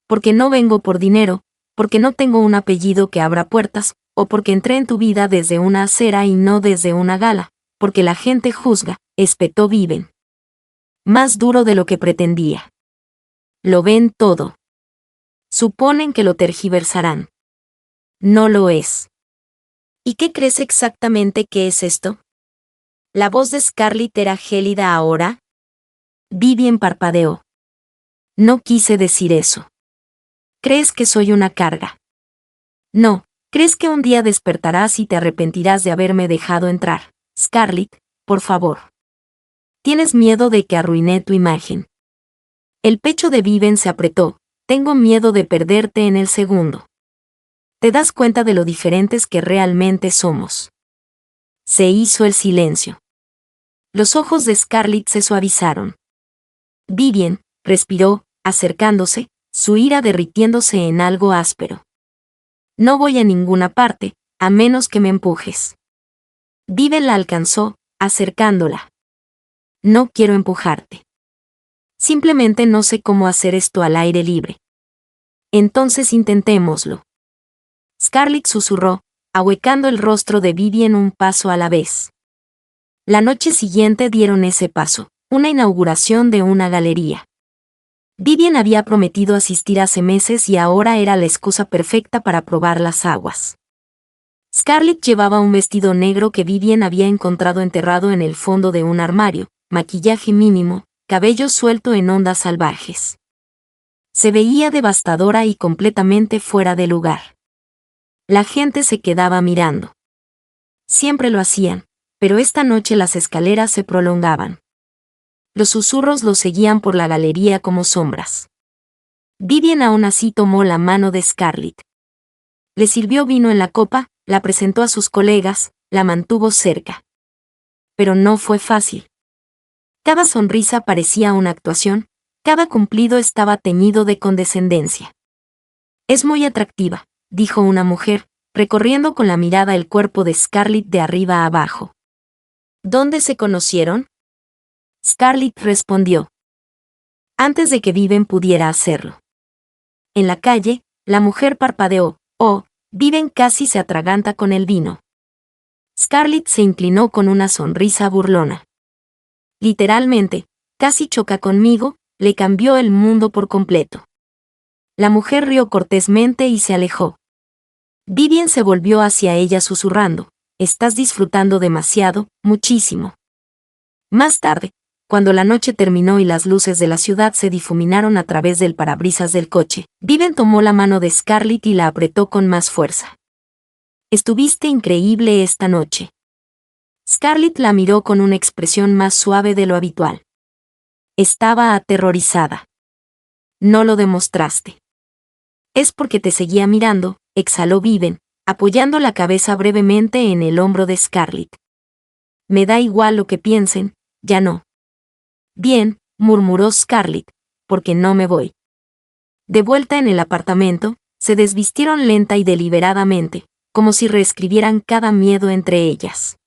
A: Porque no vengo por dinero, porque no tengo un apellido que abra puertas, o porque entré en tu vida desde una acera y no desde una gala, porque la gente juzga, espetó Viven. Más duro de lo que pretendía. Lo ven todo. Suponen que lo tergiversarán. No lo es. ¿Y qué crees exactamente que es esto? La voz de Scarlett era gélida ahora. Vivien parpadeó. No quise decir eso. ¿Crees que soy una carga? No, ¿crees que un día despertarás y te arrepentirás de haberme dejado entrar? Scarlett, por favor. ¿Tienes miedo de que arruiné tu imagen? El pecho de Vivien se apretó. Tengo miedo de perderte en el segundo. ¿Te das cuenta de lo diferentes que realmente somos? Se hizo el silencio. Los ojos de Scarlett se suavizaron. Vivien, respiró, acercándose, su ira derritiéndose en algo áspero. No voy a ninguna parte, a menos que me empujes. Vivien la alcanzó, acercándola. No quiero empujarte. Simplemente no sé cómo hacer esto al aire libre. Entonces intentémoslo. Scarlett susurró, ahuecando el rostro de Vivien un paso a la vez. La noche siguiente dieron ese paso, una inauguración de una galería. Vivien había prometido asistir hace meses y ahora era la excusa perfecta para probar las aguas. Scarlett llevaba un vestido negro que Vivien había encontrado enterrado en el fondo de un armario, maquillaje mínimo, cabello suelto en ondas salvajes. Se veía devastadora y completamente fuera de lugar. La gente se quedaba mirando. Siempre lo hacían, pero esta noche las escaleras se prolongaban. Los susurros lo seguían por la galería como sombras. Vivien aún así tomó la mano de Scarlett. Le sirvió vino en la copa, la presentó a sus colegas, la mantuvo cerca. Pero no fue fácil. Cada sonrisa parecía una actuación, cada cumplido estaba teñido de condescendencia. Es muy atractiva, dijo una mujer, recorriendo con la mirada el cuerpo de Scarlett de arriba a abajo. ¿Dónde se conocieron? Scarlett respondió. Antes de que Vivien pudiera hacerlo. En la calle, la mujer parpadeó. Oh, Vivien casi se atraganta con el vino. Scarlett se inclinó con una sonrisa burlona. Literalmente, casi choca conmigo, le cambió el mundo por completo. La mujer rió cortésmente y se alejó. Vivien se volvió hacia ella susurrando, estás disfrutando demasiado, muchísimo. Más tarde, cuando la noche terminó y las luces de la ciudad se difuminaron a través del parabrisas del coche, Vivien tomó la mano de Scarlett y la apretó con más fuerza. Estuviste increíble esta noche. Scarlett la miró con una expresión más suave de lo habitual. Estaba aterrorizada. No lo demostraste. Es porque te seguía mirando, exhaló Vivien, apoyando la cabeza brevemente en el hombro de Scarlett. Me da igual lo que piensen, ya no. Bien, murmuró Scarlett, porque no me voy. De vuelta en el apartamento, se desvistieron lenta y deliberadamente, como si reescribieran cada miedo entre ellas.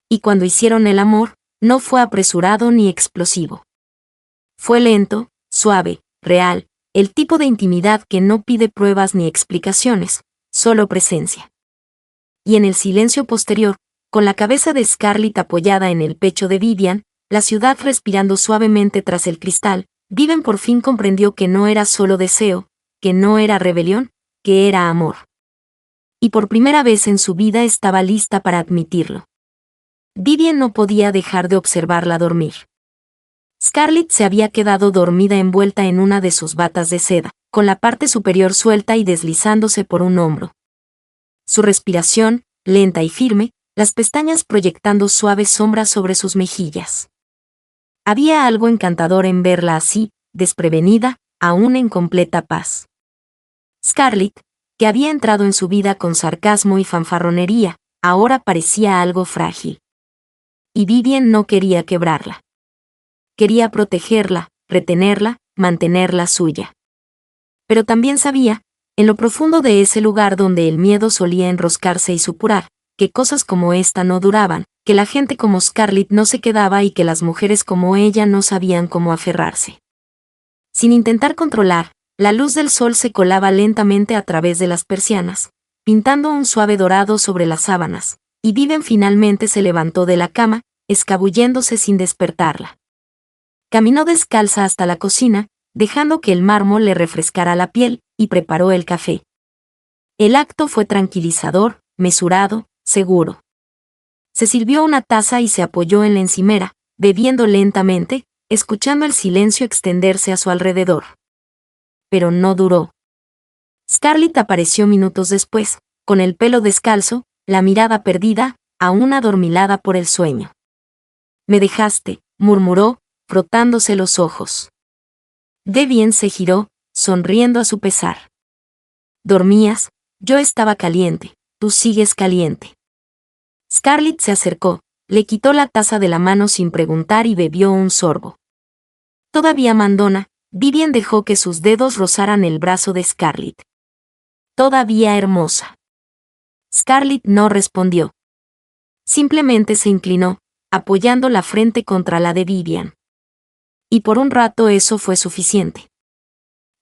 A: Y cuando hicieron el amor, no fue apresurado ni explosivo. Fue lento, suave, real, el tipo de intimidad que no pide pruebas ni explicaciones, solo presencia. Y en el silencio posterior, con la cabeza de Scarlett apoyada en el pecho de Vivien, la ciudad respirando suavemente tras el cristal, Vivien por fin comprendió que no era solo deseo, que no era rebelión, que era amor. Y por primera vez en su vida estaba lista para admitirlo. Vivien no podía dejar de observarla dormir. Scarlett se había quedado dormida envuelta en una de sus batas de seda, con la parte superior suelta y deslizándose por un hombro. Su respiración, lenta y firme, las pestañas proyectando suaves sombras sobre sus mejillas. Había algo encantador en verla así, desprevenida, aún en completa paz. Scarlett, que había entrado en su vida con sarcasmo y fanfarronería, ahora parecía algo frágil. Y Vivien no quería quebrarla. Quería protegerla, retenerla, mantenerla suya. Pero también sabía, en lo profundo de ese lugar donde el miedo solía enroscarse y supurar, que cosas como esta no duraban, que la gente como Scarlett no se quedaba y que las mujeres como ella no sabían cómo aferrarse. Sin intentar controlar, la luz del sol se colaba lentamente a través de las persianas, pintando un suave dorado sobre las sábanas, y Vivien finalmente se levantó de la cama, escabulléndose sin despertarla. Caminó descalza hasta la cocina, dejando que el mármol le refrescara la piel, y preparó el café. El acto fue tranquilizador, mesurado, seguro. Se sirvió una taza y se apoyó en la encimera, bebiendo lentamente, escuchando el silencio extenderse a su alrededor. Pero no duró. Scarlett apareció minutos después, con el pelo descalzo, la mirada perdida, aún adormilada por el sueño. «Me dejaste», murmuró, frotándose los ojos. Vivian se giró, sonriendo a su pesar. «Dormías, yo estaba caliente, tú sigues caliente». Scarlett se acercó, le quitó la taza de la mano sin preguntar y bebió un sorbo. Todavía mandona, Vivian dejó que sus dedos rozaran el brazo de Scarlett. «Todavía hermosa». Scarlett no respondió. Simplemente se inclinó, apoyando la frente contra la de Vivian. Y por un rato eso fue suficiente.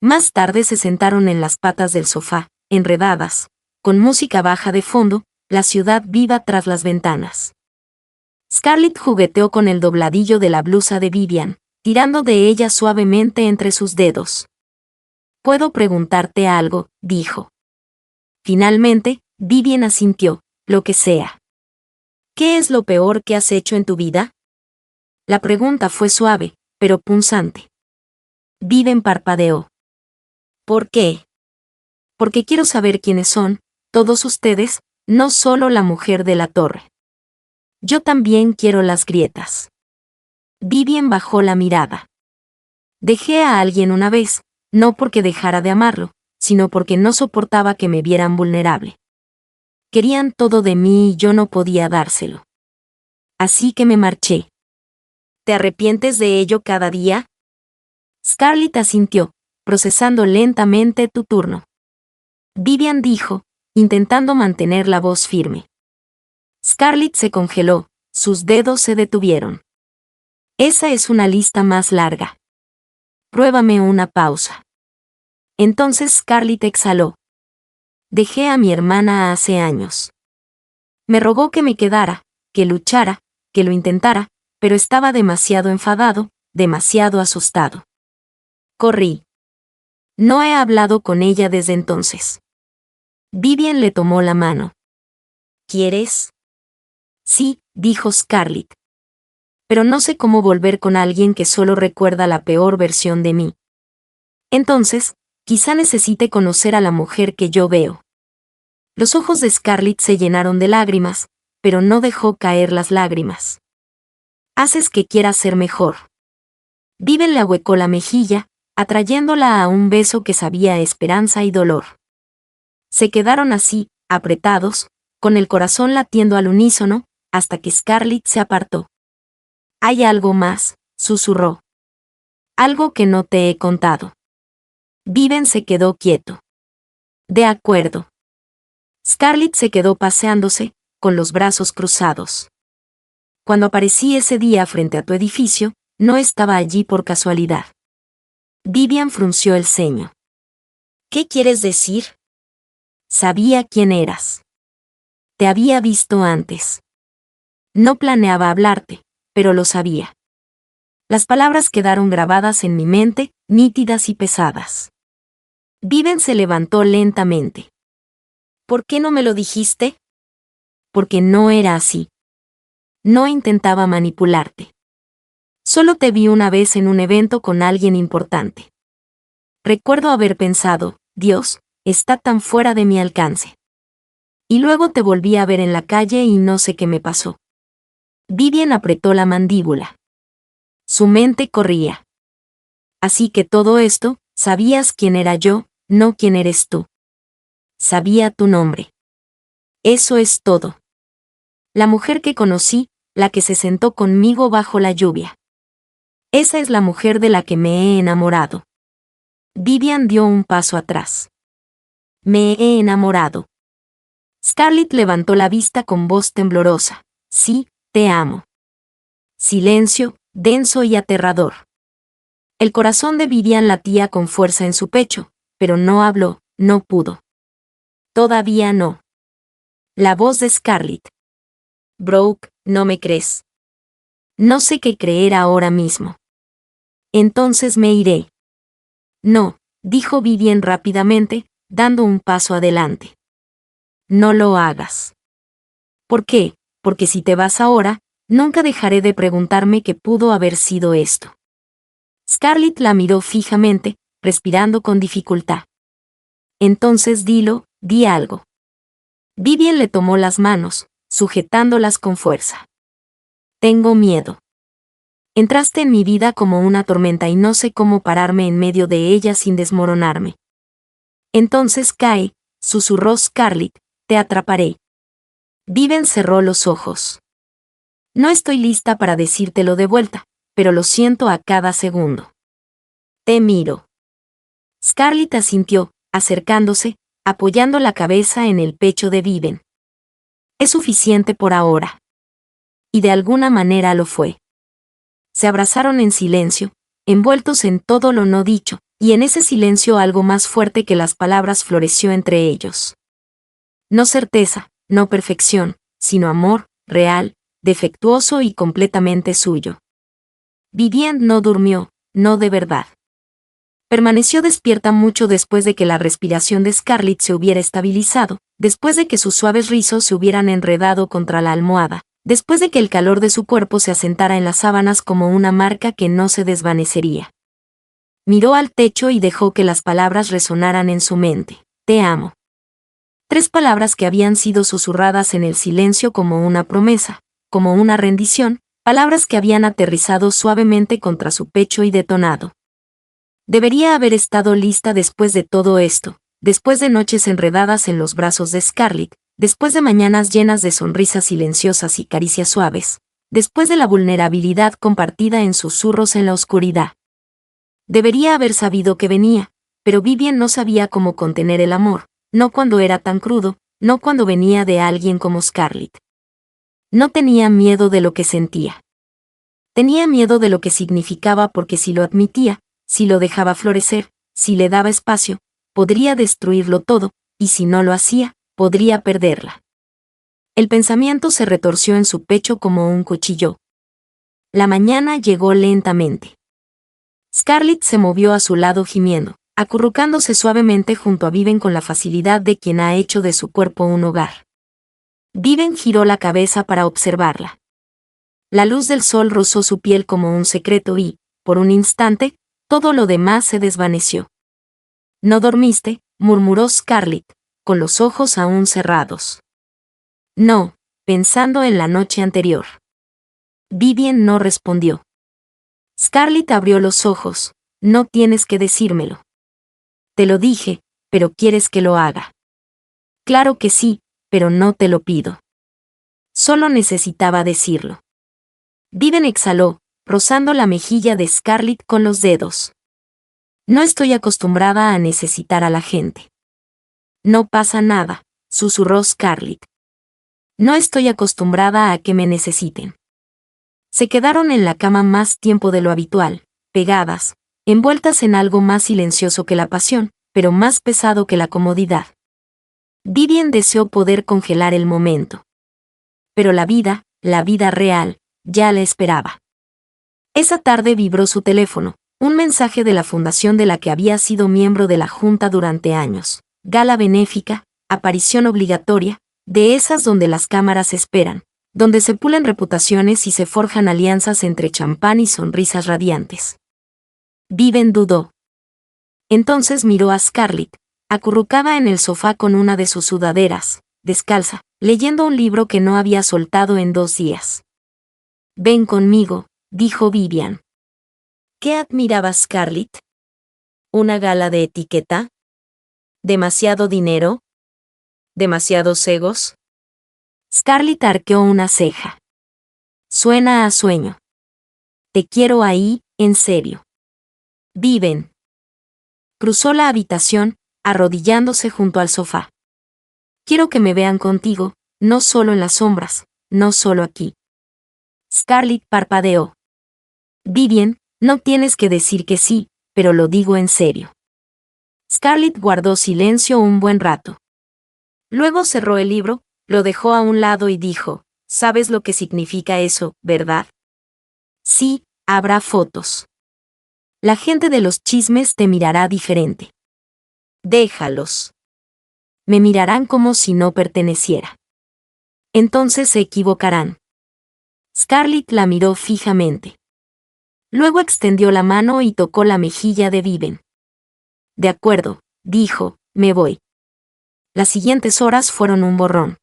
A: Más tarde se sentaron en las patas del sofá, enredadas, con música baja de fondo, la ciudad viva tras las ventanas. Scarlett jugueteó con el dobladillo de la blusa de Vivian, tirando de ella suavemente entre sus dedos. «¿Puedo preguntarte algo?», dijo. Finalmente, Vivian asintió, «Lo que sea». «¿Qué es lo peor que has hecho en tu vida?». La pregunta fue suave, pero punzante. Vivian parpadeó. «¿Por qué?». «Porque quiero saber quiénes son, todos ustedes, no solo la mujer de la torre. Yo también quiero las grietas». Vivian bajó la mirada. «Dejé a alguien una vez, no porque dejara de amarlo, sino porque no soportaba que me vieran vulnerable. Querían todo de mí y yo no podía dárselo. Así que me marché». «¿Te arrepientes de ello cada día?». Scarlett asintió, procesando lentamente tu turno. Vivian dijo, intentando mantener la voz firme. Scarlett se congeló, sus dedos se detuvieron. «Esa es una lista más larga. Pruébame una pausa». Entonces Scarlett exhaló. «Dejé a mi hermana hace años. Me rogó que me quedara, que luchara, que lo intentara, pero estaba demasiado enfadado, demasiado asustado. Corrí. No he hablado con ella desde entonces». Vivian le tomó la mano. «¿Quieres?». «Sí», dijo Scarlett. «Pero no sé cómo volver con alguien que solo recuerda la peor versión de mí. Entonces, quizá necesite conocer a la mujer que yo veo». Los ojos de Scarlett se llenaron de lágrimas, pero no dejó caer las lágrimas. «Haces que quiera ser mejor». Vivian le ahuecó la mejilla, atrayéndola a un beso que sabía a esperanza y dolor. Se quedaron así, apretados, con el corazón latiendo al unísono, hasta que Scarlett se apartó. «Hay algo más», susurró. «Algo que no te he contado». Vivian se quedó quieto. «De acuerdo». Scarlett se quedó paseándose, con los brazos cruzados. «Cuando aparecí ese día frente a tu edificio, no estaba allí por casualidad». Vivian frunció el ceño. «¿Qué quieres decir?». «Sabía quién eras. Te había visto antes. No planeaba hablarte, pero lo sabía». Las palabras quedaron grabadas en mi mente, nítidas y pesadas. Vivian se levantó lentamente. «¿Por qué no me lo dijiste?». «Porque no era así. No intentaba manipularte. Solo te vi una vez en un evento con alguien importante. Recuerdo haber pensado, Dios, está tan fuera de mi alcance. Y luego te volví a ver en la calle y no sé qué me pasó». Vivian apretó la mandíbula. Su mente corría. «Así que todo esto, sabías quién era yo, no quién eres tú. Sabía tu nombre. Eso es todo. La mujer que conocí, la que se sentó conmigo bajo la lluvia. Esa es la mujer de la que me he enamorado». Vivian dio un paso atrás. «Me he enamorado». Scarlett levantó la vista con voz temblorosa. «Sí, te amo». Silencio, denso y aterrador. El corazón de Vivian latía con fuerza en su pecho, pero no habló, no pudo. «Todavía no». La voz de Scarlett. «Brooke, ¿no me crees?». «No sé qué creer ahora mismo». «Entonces me iré». «No», dijo Vivian rápidamente, dando un paso adelante. «No lo hagas». «¿Por qué?». «Porque si te vas ahora, nunca dejaré de preguntarme qué pudo haber sido esto». Scarlett la miró fijamente, respirando con dificultad. Entonces di algo. Vivian le tomó las manos, sujetándolas con fuerza. Tengo miedo. Entraste en mi vida como una tormenta y no sé cómo pararme en medio de ella sin desmoronarme. Entonces cae, susurró Scarlett, te atraparé. Vivian cerró los ojos. No estoy lista para decírtelo de vuelta, pero lo siento a cada segundo. Te miro. Scarlett asintió, acercándose, apoyando la cabeza en el pecho de Vivian. Es suficiente por ahora. Y de alguna manera lo fue. Se abrazaron en silencio, envueltos en todo lo no dicho, y en ese silencio algo más fuerte que las palabras floreció entre ellos. No certeza, no perfección, sino amor, real, defectuoso y completamente suyo. Vivian no durmió, no de verdad. Permaneció despierta mucho después de que la respiración de Scarlett se hubiera estabilizado, después de que sus suaves rizos se hubieran enredado contra la almohada, después de que el calor de su cuerpo se asentara en las sábanas como una marca que no se desvanecería. Miró al techo y dejó que las palabras resonaran en su mente. Te amo. 3 palabras que habían sido susurradas en el silencio como una promesa, como una rendición, palabras que habían aterrizado suavemente contra su pecho y detonado. Debería haber estado lista después de todo esto, después de noches enredadas en los brazos de Scarlett, después de mañanas llenas de sonrisas silenciosas y caricias suaves, después de la vulnerabilidad compartida en susurros en la oscuridad. Debería haber sabido que venía, pero Vivian no sabía cómo contener el amor, no cuando era tan crudo, no cuando venía de alguien como Scarlett. No tenía miedo de lo que sentía. Tenía miedo de lo que significaba porque si lo admitía, si lo dejaba florecer, si le daba espacio, podría destruirlo todo, y si no lo hacía, podría perderla. El pensamiento se retorció en su pecho como un cuchillo. La mañana llegó lentamente. Scarlett se movió a su lado gimiendo, acurrucándose suavemente junto a Vivian con la facilidad de quien ha hecho de su cuerpo un hogar. Vivian giró la cabeza para observarla. La luz del sol rozó su piel como un secreto y, por un instante, todo lo demás se desvaneció. ¿No dormiste?, murmuró Scarlett, con los ojos aún cerrados. No, pensando en la noche anterior. Vivian no respondió. Scarlett abrió los ojos. No tienes que decírmelo. Te lo dije, pero quieres que lo haga. Claro que sí, pero no te lo pido. Solo necesitaba decirlo. Vivian exhaló, rozando la mejilla de Scarlett con los dedos. No estoy acostumbrada a necesitar a la gente. No pasa nada, susurró Scarlett. No estoy acostumbrada a que me necesiten. Se quedaron en la cama más tiempo de lo habitual, pegadas, envueltas en algo más silencioso que la pasión, pero más pesado que la comodidad. Vivian deseó poder congelar el momento. Pero la vida real, ya le esperaba. Esa tarde vibró su teléfono, un mensaje de la fundación de la que había sido miembro de la Junta durante años. Gala benéfica, aparición obligatoria, de esas donde las cámaras esperan, donde se pulen reputaciones y se forjan alianzas entre champán y sonrisas radiantes. Vivian dudó. Entonces miró a Scarlett, acurrucada en el sofá con una de sus sudaderas, descalza, leyendo un libro que no había soltado en 2 días. Ven conmigo, dijo Vivian. ¿Qué admiraba Scarlett? ¿Una gala de etiqueta? ¿Demasiado dinero? ¿Demasiados egos? Scarlett arqueó una ceja. Suena a sueño. Te quiero ahí, en serio. Viven. Cruzó la habitación, arrodillándose junto al sofá. Quiero que me vean contigo, no solo en las sombras, no solo aquí. Scarlett parpadeó. Vivian, no tienes que decir que sí, pero lo digo en serio. Scarlett guardó silencio un buen rato. Luego cerró el libro, lo dejó a un lado y dijo, ¿sabes lo que significa eso, verdad? Sí, habrá fotos. La gente de los chismes te mirará diferente. Déjalos. Me mirarán como si no perteneciera. Entonces se equivocarán. Scarlett la miró fijamente. Luego extendió la mano y tocó la mejilla de Vivian. De acuerdo, dijo, me voy. Las siguientes horas fueron un borrón.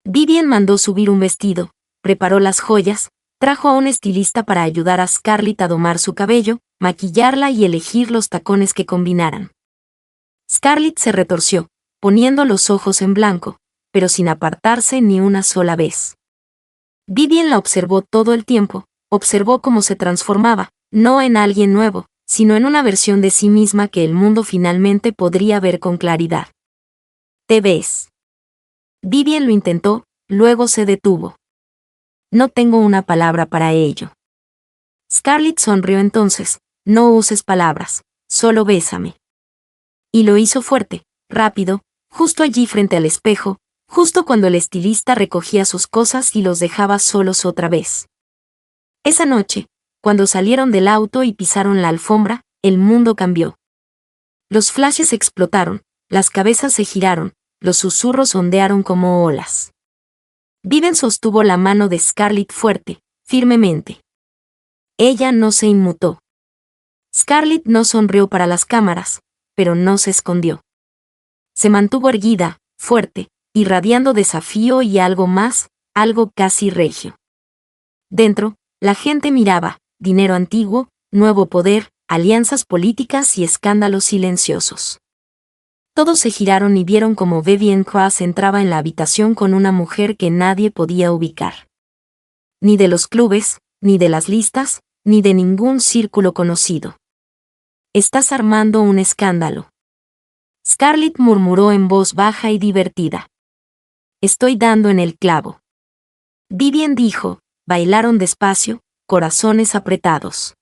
A: Vivian mandó subir un vestido, preparó las joyas, trajo a un estilista para ayudar a Scarlett a domar su cabello, maquillarla y elegir los tacones que combinaran. Scarlett se retorció, poniendo los ojos en blanco, pero sin apartarse ni una sola vez. Vivian la observó todo el tiempo, observó cómo se transformaba, no en alguien nuevo, sino en una versión de sí misma que el mundo finalmente podría ver con claridad. ¿Te ves? Vivian lo intentó, luego se detuvo. No tengo una palabra para ello. Scarlett sonrió entonces, no uses palabras, solo bésame. Y lo hizo fuerte, rápido, justo allí frente al espejo, justo cuando el estilista recogía sus cosas y los dejaba solos otra vez. Esa noche, cuando salieron del auto y pisaron la alfombra, el mundo cambió. Los flashes explotaron, las cabezas se giraron, los susurros ondearon como olas. Vivian sostuvo la mano de Scarlett fuerte, firmemente. Ella no se inmutó. Scarlett no sonrió para las cámaras, pero no se escondió. Se mantuvo erguida, fuerte, irradiando desafío y algo más, algo casi regio. Dentro, la gente miraba, dinero antiguo, nuevo poder, alianzas políticas y escándalos silenciosos. Todos se giraron y vieron cómo Vivian Cross entraba en la habitación con una mujer que nadie podía ubicar. Ni de los clubes, ni de las listas, ni de ningún círculo conocido. Estás armando un escándalo. Scarlett murmuró en voz baja y divertida. Estoy dando en el clavo. Vivian dijo, bailaron despacio, corazones apretados.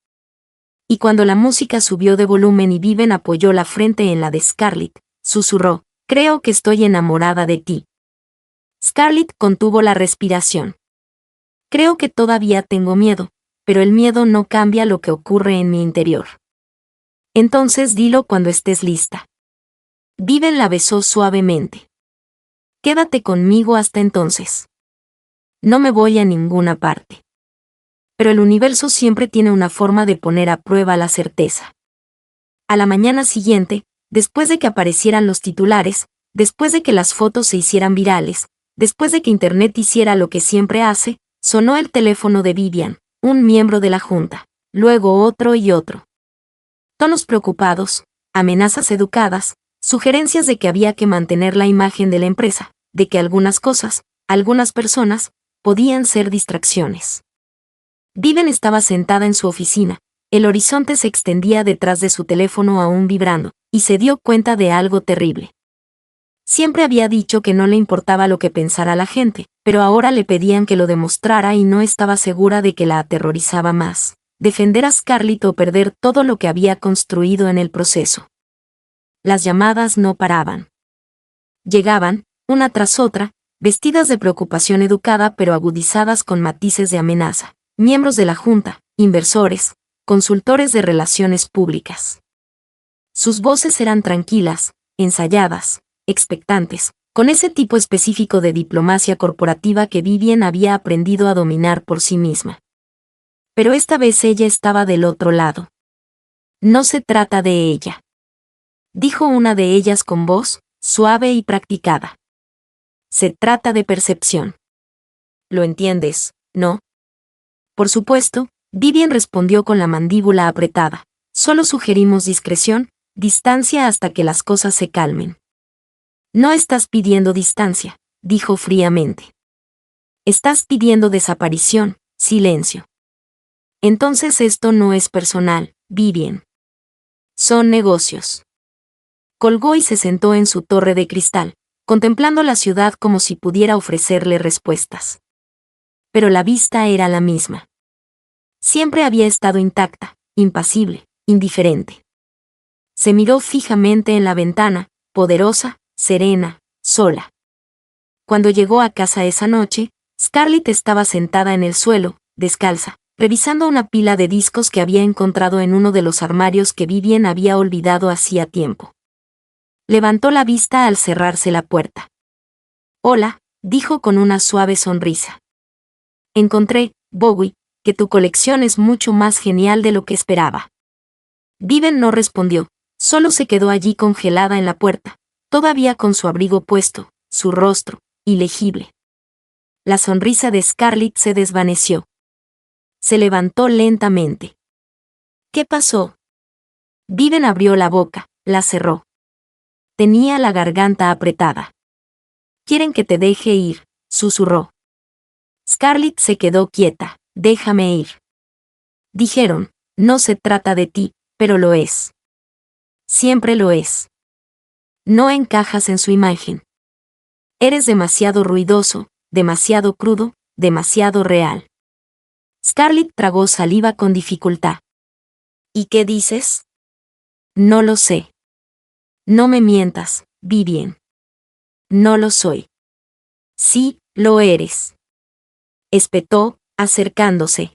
A: Y cuando la música subió de volumen y Vivian apoyó la frente en la de Scarlett, susurró, creo que estoy enamorada de ti. Scarlett contuvo la respiración. Creo que todavía tengo miedo, pero el miedo no cambia lo que ocurre en mi interior. Entonces dilo cuando estés lista. Vivian la besó suavemente. Quédate conmigo hasta entonces. No me voy a ninguna parte. Pero el universo siempre tiene una forma de poner a prueba la certeza. A la mañana siguiente, después de que aparecieran los titulares, después de que las fotos se hicieran virales, después de que Internet hiciera lo que siempre hace, sonó el teléfono de Vivian, un miembro de la junta, luego otro y otro. Tonos preocupados, amenazas educadas, sugerencias de que había que mantener la imagen de la empresa, de que algunas cosas, algunas personas, podían ser distracciones. Vivian estaba sentada en su oficina, el horizonte se extendía detrás de su teléfono aún vibrando, y se dio cuenta de algo terrible. Siempre había dicho que no le importaba lo que pensara la gente, pero ahora le pedían que lo demostrara y no estaba segura de que la aterrorizaba más, defender a Scarlett o perder todo lo que había construido en el proceso. Las llamadas no paraban. Llegaban, una tras otra, vestidas de preocupación educada pero agudizadas con matices de amenaza, miembros de la junta, inversores, consultores de relaciones públicas. Sus voces eran tranquilas, ensayadas, expectantes, con ese tipo específico de diplomacia corporativa que Vivian había aprendido a dominar por sí misma. Pero esta vez ella estaba del otro lado. No se trata de ella, dijo una de ellas con voz, suave y practicada. Se trata de percepción. ¿Lo entiendes, no? Por supuesto, Vivian respondió con la mandíbula apretada. Solo sugerimos discreción, distancia hasta que las cosas se calmen. No estás pidiendo distancia, dijo fríamente. Estás pidiendo desaparición, silencio. Entonces esto no es personal, Vivian. Son negocios. Colgó y se sentó en su torre de cristal, contemplando la ciudad como si pudiera ofrecerle respuestas. Pero la vista era la misma. Siempre había estado intacta, impasible, indiferente. Se miró fijamente en la ventana, poderosa, serena, sola. Cuando llegó a casa esa noche, Scarlett estaba sentada en el suelo, descalza, revisando una pila de discos que había encontrado en uno de los armarios que Vivian había olvidado hacía tiempo. Levantó la vista al cerrarse la puerta. Hola, dijo con una suave sonrisa. Encontré, Bowie, que tu colección es mucho más genial de lo que esperaba. Viven no respondió, solo se quedó allí congelada en la puerta, todavía con su abrigo puesto, su rostro, ilegible. La sonrisa de Scarlett se desvaneció. Se levantó lentamente. ¿Qué pasó? Viven abrió la boca, la cerró. Tenía la garganta apretada. «Quieren que te deje ir», susurró. Scarlett se quedó quieta. «Déjame ir». Dijeron, «No se trata de ti, pero lo es. Siempre lo es. No encajas en su imagen. Eres demasiado ruidoso, demasiado crudo, demasiado real». Scarlett tragó saliva con dificultad. «¿Y qué dices?» «No lo sé». «No me mientas, Vivian». «No lo soy». «Sí, lo eres», espetó, acercándose.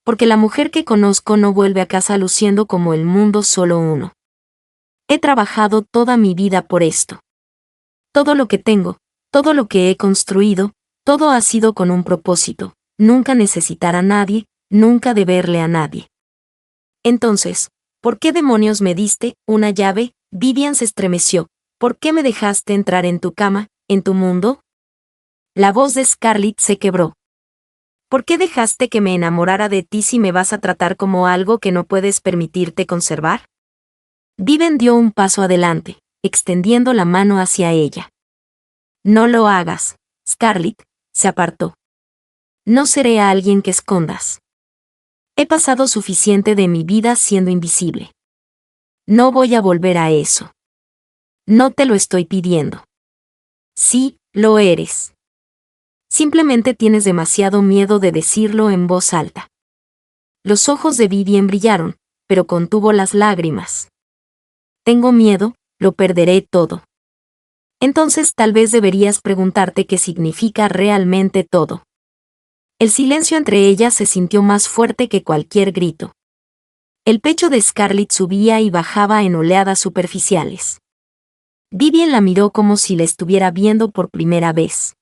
A: «Porque la mujer que conozco no vuelve a casa luciendo como el mundo solo uno. He trabajado toda mi vida por esto. Todo lo que tengo, todo lo que he construido, todo ha sido con un propósito, nunca necesitar a nadie, nunca deberle a nadie». «Entonces, ¿por qué demonios me diste una llave?» Vivian se estremeció. «¿Por qué me dejaste entrar en tu cama, en tu mundo?» La voz de Scarlett se quebró. «¿Por qué dejaste que me enamorara de ti si me vas a tratar como algo que no puedes permitirte conservar?» Viven dio un paso adelante, extendiendo la mano hacia ella. «No lo hagas, Scarlett», se apartó. «No seré a alguien que escondas. He pasado suficiente de mi vida siendo invisible. No voy a volver a eso. No te lo estoy pidiendo». «Sí, lo eres. Simplemente tienes demasiado miedo de decirlo en voz alta». Los ojos de Vivian brillaron, pero contuvo las lágrimas. «Tengo miedo, lo perderé todo». «Entonces tal vez deberías preguntarte qué significa realmente todo». El silencio entre ellas se sintió más fuerte que cualquier grito. El pecho de Scarlett subía y bajaba en oleadas superficiales. Vivian la miró como si la estuviera viendo por primera vez.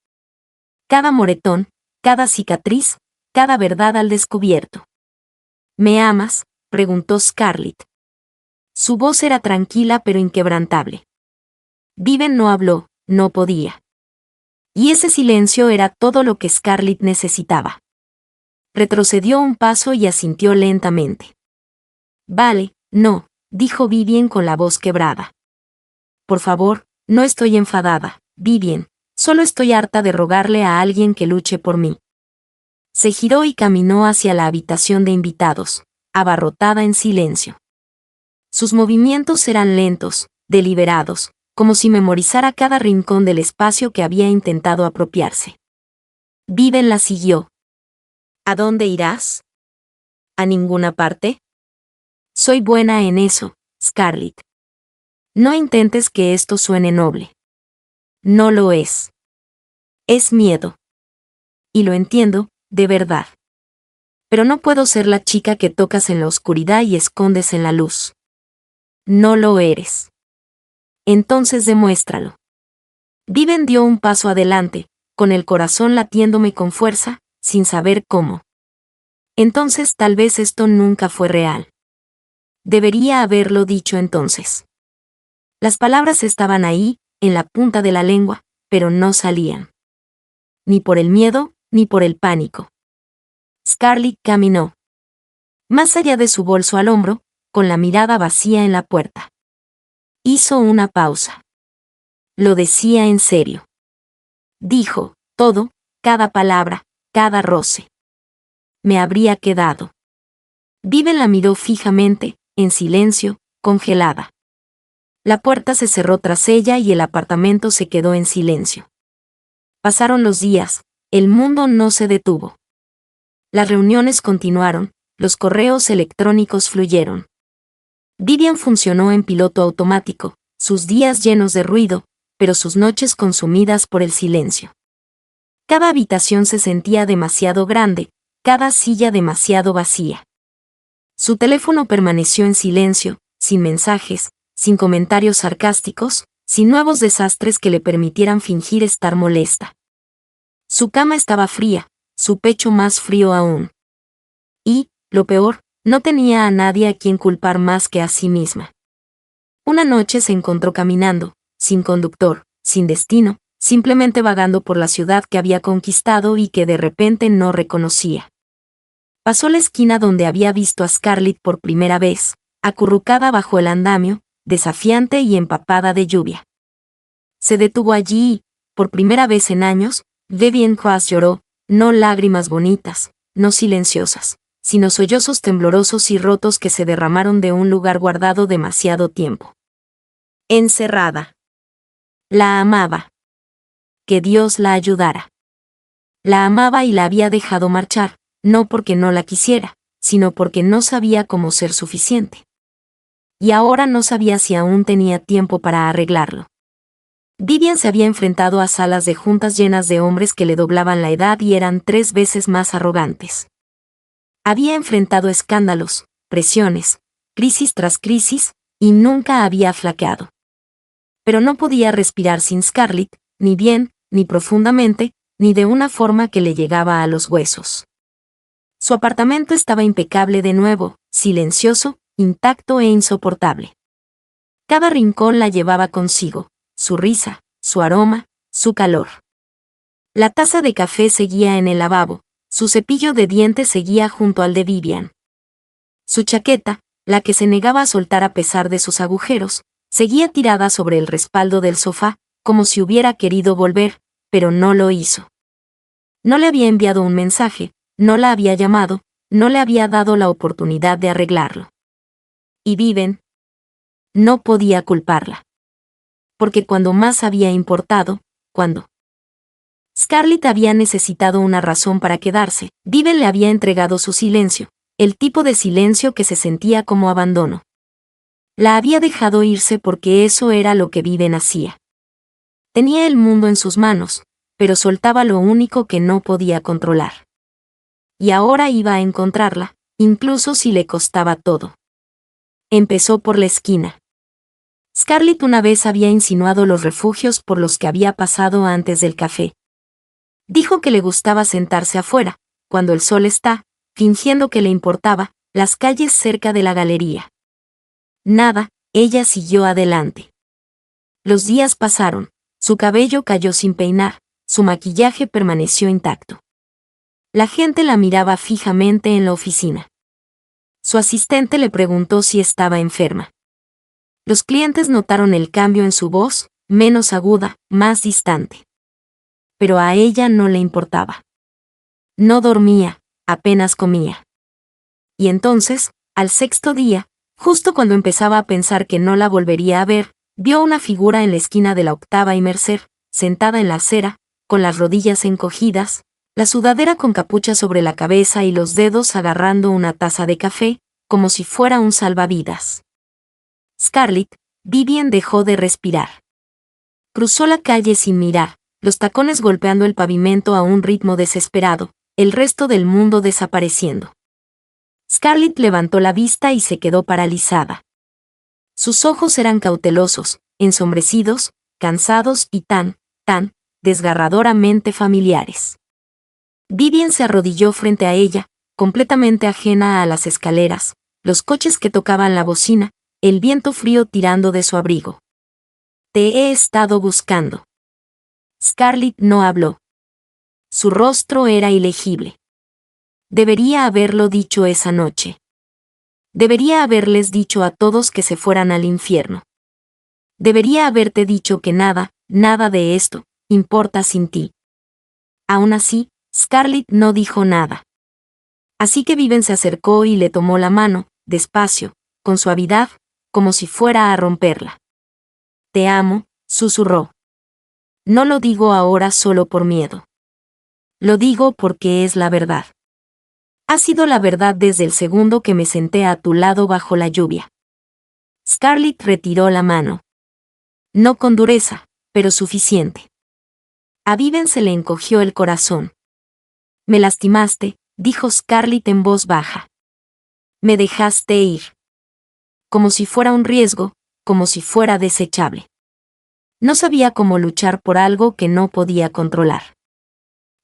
A: Cada moretón, cada cicatriz, cada verdad al descubierto. «¿Me amas?», preguntó Scarlett. Su voz era tranquila pero inquebrantable. Viven no habló, no podía. Y ese silencio era todo lo que Scarlett necesitaba. Retrocedió un paso y asintió lentamente. «Vale, no», dijo Vivian con la voz quebrada. «Por favor, no estoy enfadada, Vivian, solo estoy harta de rogarle a alguien que luche por mí». Se giró y caminó hacia la habitación de invitados, abarrotada en silencio. Sus movimientos eran lentos, deliberados, como si memorizara cada rincón del espacio que había intentado apropiarse. Viven la siguió. «¿A dónde irás?» «¿A ninguna parte?» «Soy buena en eso, Scarlett. No intentes que esto suene noble. No lo es. Es miedo. Y lo entiendo, de verdad. Pero no puedo ser la chica que tocas en la oscuridad y escondes en la luz. No lo eres. Entonces demuéstralo». Viven dio un paso adelante, con el corazón latiéndome con fuerza, sin saber cómo. Entonces tal vez esto nunca fue real. Debería haberlo dicho entonces. Las palabras estaban ahí, en la punta de la lengua, pero no salían. Ni por el miedo, ni por el pánico. Scarlett caminó. Más allá de su bolso al hombro, con la mirada vacía en la puerta. Hizo una pausa. Lo decía en serio. Dijo, todo, cada palabra, cada roce. Me habría quedado. Viven la miró fijamente, en silencio, congelada. La puerta se cerró tras ella y el apartamento se quedó en silencio. Pasaron los días, el mundo no se detuvo. Las reuniones continuaron, los correos electrónicos fluyeron. Vivian funcionó en piloto automático, sus días llenos de ruido, pero sus noches consumidas por el silencio. Cada habitación se sentía demasiado grande, cada silla demasiado vacía. Su teléfono permaneció en silencio, sin mensajes, sin comentarios sarcásticos, sin nuevos desastres que le permitieran fingir estar molesta. Su cama estaba fría, su pecho más frío aún. Y, lo peor, no tenía a nadie a quien culpar más que a sí misma. Una noche se encontró caminando, sin conductor, sin destino, simplemente vagando por la ciudad que había conquistado y que de repente no reconocía. Pasó la esquina donde había visto a Scarlett por primera vez, acurrucada bajo el andamio, desafiante y empapada de lluvia. Se detuvo allí y, por primera vez en años, Vivian Cross lloró, no lágrimas bonitas, no silenciosas, sino sollozos temblorosos y rotos que se derramaron de un lugar guardado demasiado tiempo. Encerrada. La amaba. Que Dios la ayudara. La amaba y la había dejado marchar, no porque no la quisiera, sino porque no sabía cómo ser suficiente. Y ahora no sabía si aún tenía tiempo para arreglarlo. Vivian se había enfrentado a salas de juntas llenas de hombres que le doblaban la edad y eran 3 veces más arrogantes. Había enfrentado escándalos, presiones, crisis tras crisis, y nunca había flaqueado. Pero no podía respirar sin Scarlett, ni bien, ni profundamente, ni de una forma que le llegaba a los huesos. Su apartamento estaba impecable de nuevo, silencioso, intacto e insoportable. Cada rincón la llevaba consigo, su risa, su aroma, su calor. La taza de café seguía en el lavabo, su cepillo de dientes seguía junto al de Vivian. Su chaqueta, la que se negaba a soltar a pesar de sus agujeros, seguía tirada sobre el respaldo del sofá, como si hubiera querido volver, pero no lo hizo. No le había enviado un mensaje, no la había llamado, no le había dado la oportunidad de arreglarlo. Y Vivian no podía culparla. Porque cuando más había importado, cuando Scarlett había necesitado una razón para quedarse, Vivian le había entregado su silencio, el tipo de silencio que se sentía como abandono. La había dejado irse porque eso era lo que Vivian hacía. Tenía el mundo en sus manos, pero soltaba lo único que no podía controlar. Y ahora iba a encontrarla, incluso si le costaba todo. Empezó por la esquina. Scarlett una vez había insinuado los refugios por los que había pasado antes del café. Dijo que le gustaba sentarse afuera, cuando el sol está, fingiendo que le importaba, las calles cerca de la galería. Nada, ella siguió adelante. Los días pasaron, su cabello cayó sin peinar, su maquillaje permaneció intacto. La gente la miraba fijamente en la oficina. Su asistente le preguntó si estaba enferma. Los clientes notaron el cambio en su voz, menos aguda, más distante. Pero a ella no le importaba. No dormía, apenas comía. Y entonces, al 6.º día, justo cuando empezaba a pensar que no la volvería a ver, vio una figura en la esquina de la 8ª y Mercer, sentada en la acera, con las rodillas encogidas, la sudadera con capucha sobre la cabeza y los dedos agarrando una taza de café, como si fuera un salvavidas. Scarlett, Vivian dejó de respirar. Cruzó la calle sin mirar, los tacones golpeando el pavimento a un ritmo desesperado, el resto del mundo desapareciendo. Scarlett levantó la vista y se quedó paralizada. Sus ojos eran cautelosos, ensombrecidos, cansados y tan desgarradoramente familiares. Vivian se arrodilló frente a ella, completamente ajena a las escaleras, los coches que tocaban la bocina, el viento frío tirando de su abrigo. Te he estado buscando. Scarlett no habló. Su rostro era ilegible. Debería haberlo dicho esa noche. Debería haberles dicho a todos que se fueran al infierno. Debería haberte dicho que nada de esto, importa sin ti. Aún así, Scarlett no dijo nada. Así que Vivian se acercó y le tomó la mano, despacio, con suavidad, como si fuera a romperla. Te amo, susurró. No lo digo ahora solo por miedo. Lo digo porque es la verdad. Ha sido la verdad desde el segundo que me senté a tu lado bajo la lluvia. Scarlett retiró la mano. No con dureza, pero suficiente. A Vivian se le encogió el corazón. Me lastimaste, dijo Scarlett en voz baja. Me dejaste ir. Como si fuera un riesgo, como si fuera desechable. No sabía cómo luchar por algo que no podía controlar.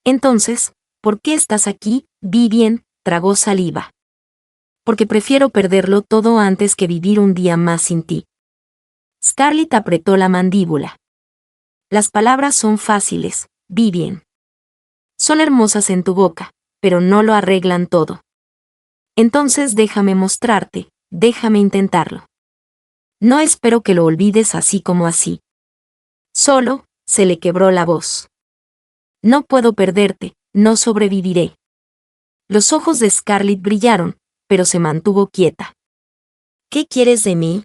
A: Entonces, ¿por qué estás aquí, Vivian? tragó saliva. Porque prefiero perderlo todo antes que vivir un día más sin ti. Scarlett apretó la mandíbula. Las palabras son fáciles, Vivien. Son hermosas en tu boca, pero no lo arreglan todo. Entonces déjame mostrarte, déjame intentarlo. No espero que lo olvides así como así. Solo, se le quebró la voz. No puedo perderte, no sobreviviré. Los ojos de Scarlett brillaron, pero se mantuvo quieta. ¿Qué quieres de mí?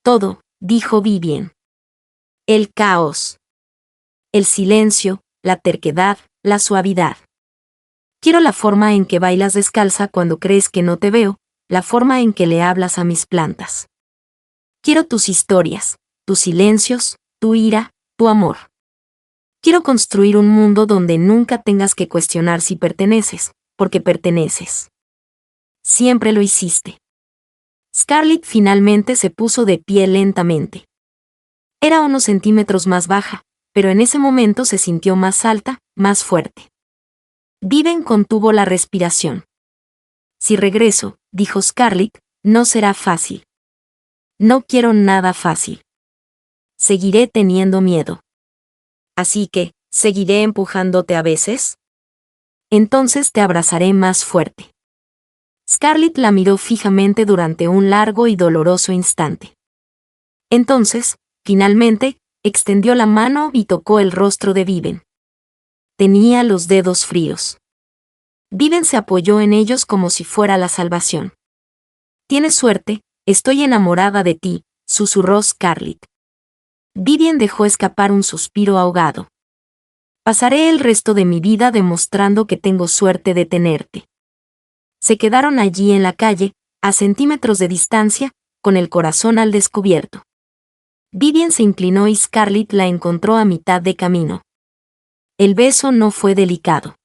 A: Todo, dijo Vivien. El caos. El silencio, la terquedad, la suavidad. Quiero la forma en que bailas descalza cuando crees que no te veo, la forma en que le hablas a mis plantas. Quiero tus historias, tus silencios, tu ira, tu amor. Quiero construir un mundo donde nunca tengas que cuestionar si perteneces, porque perteneces. Siempre lo hiciste. Scarlett finalmente se puso de pie lentamente. Era unos centímetros más baja, pero en ese momento se sintió más alta, más fuerte. Vivien contuvo la respiración. Si regreso, dijo Scarlett, no será fácil. No quiero nada fácil. Seguiré teniendo miedo. Así que, ¿seguiré empujándote a veces? Entonces te abrazaré más fuerte. Scarlett la miró fijamente durante un largo y doloroso instante. Entonces, finalmente, extendió la mano y tocó el rostro de Vivien. Tenía los dedos fríos. Vivien se apoyó en ellos como si fuera la salvación. Tienes suerte, estoy enamorada de ti, susurró Scarlett. Vivien dejó escapar un suspiro ahogado. Pasaré el resto de mi vida demostrando que tengo suerte de tenerte. Se quedaron allí en la calle, a centímetros de distancia, con el corazón al descubierto. Vivien se inclinó y Scarlett la encontró a mitad de camino. El beso no fue delicado.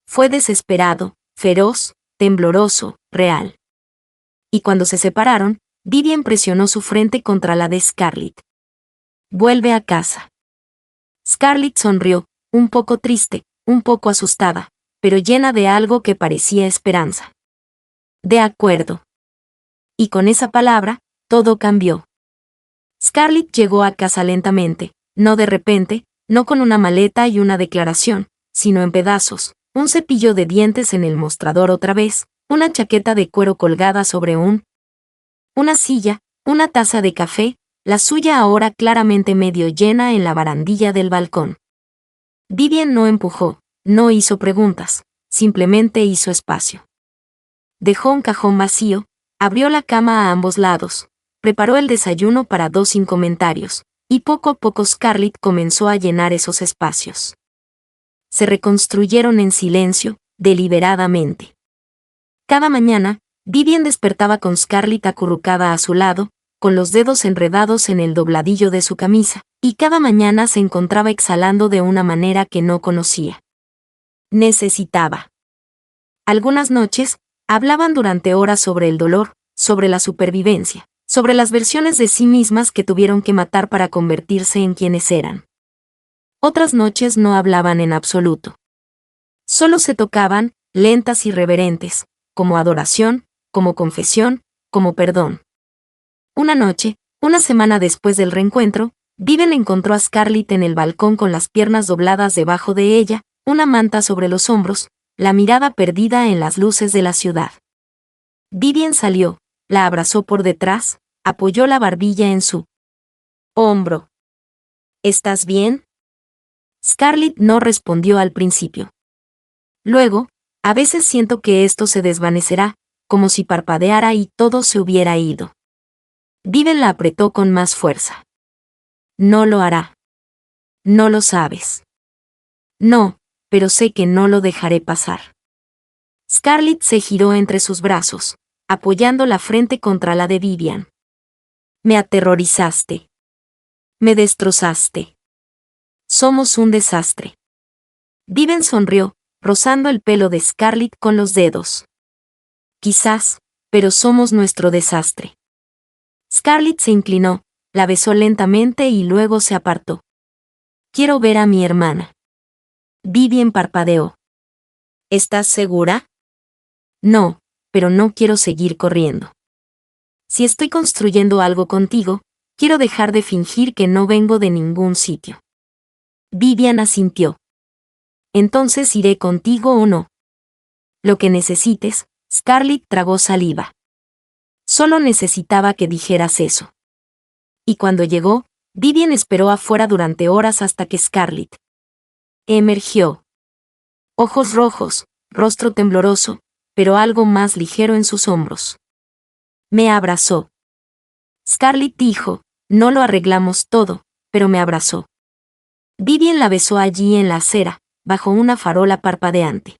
A: Fue desesperado, feroz, tembloroso, real. Y cuando se separaron, Vivien presionó su frente contra la de Scarlett. Vuelve a casa. Scarlett sonrió, un poco triste, un poco asustada, pero llena de algo que parecía esperanza. De acuerdo. Y con esa palabra, todo cambió. Scarlett llegó a casa lentamente, no de repente, no con una maleta y una declaración, sino en pedazos, un cepillo de dientes en el mostrador otra vez, una chaqueta de cuero colgada sobre una silla, una taza de café, la suya ahora claramente medio llena en la barandilla del balcón. Vivien no empujó, no hizo preguntas, simplemente hizo espacio. Dejó un cajón vacío, abrió la cama a ambos lados, preparó el desayuno para dos sin comentarios, y poco a poco Scarlett comenzó a llenar esos espacios. Se reconstruyeron en silencio, deliberadamente. Cada mañana, Vivien despertaba con Scarlett acurrucada a su lado, con los dedos enredados en el dobladillo de su camisa, y cada mañana se encontraba exhalando de una manera que no conocía. Necesitaba. Algunas noches, hablaban durante horas sobre el dolor, sobre la supervivencia, sobre las versiones de sí mismas que tuvieron que matar para convertirse en quienes eran. Otras noches no hablaban en absoluto. Solo se tocaban, lentas y reverentes, como adoración, como confesión, como perdón. Una noche, una semana después del reencuentro, Vivien encontró a Scarlett en el balcón con las piernas dobladas debajo de ella, una manta sobre los hombros, la mirada perdida en las luces de la ciudad. Vivien salió, la abrazó por detrás, apoyó la barbilla en su hombro. ¿Estás bien? Scarlett no respondió al principio. Luego, a veces siento que esto se desvanecerá, como si parpadeara y todo se hubiera ido. Vivien la apretó con más fuerza. No lo hará. No lo sabes. No, pero sé que no lo dejaré pasar. Scarlett se giró entre sus brazos, apoyando la frente contra la de Vivien. Me aterrorizaste. Me destrozaste. Somos un desastre. Vivien sonrió, rozando el pelo de Scarlett con los dedos. Quizás, pero somos nuestro desastre. Scarlett se inclinó, la besó lentamente y luego se apartó. Quiero ver a mi hermana. Vivien parpadeó. ¿Estás segura? No, pero no quiero seguir corriendo. Si estoy construyendo algo contigo, quiero dejar de fingir que no vengo de ningún sitio. Vivian asintió. Entonces iré contigo o no. Lo que necesites. Scarlett tragó saliva. Solo necesitaba que dijeras eso. Y cuando llegó, Vivian esperó afuera durante horas hasta que Scarlett emergió. Ojos rojos, rostro tembloroso, pero algo más ligero en sus hombros. Me abrazó. Scarlett dijo, no lo arreglamos todo, pero me abrazó. Vivian la besó allí en la acera, bajo una farola parpadeante.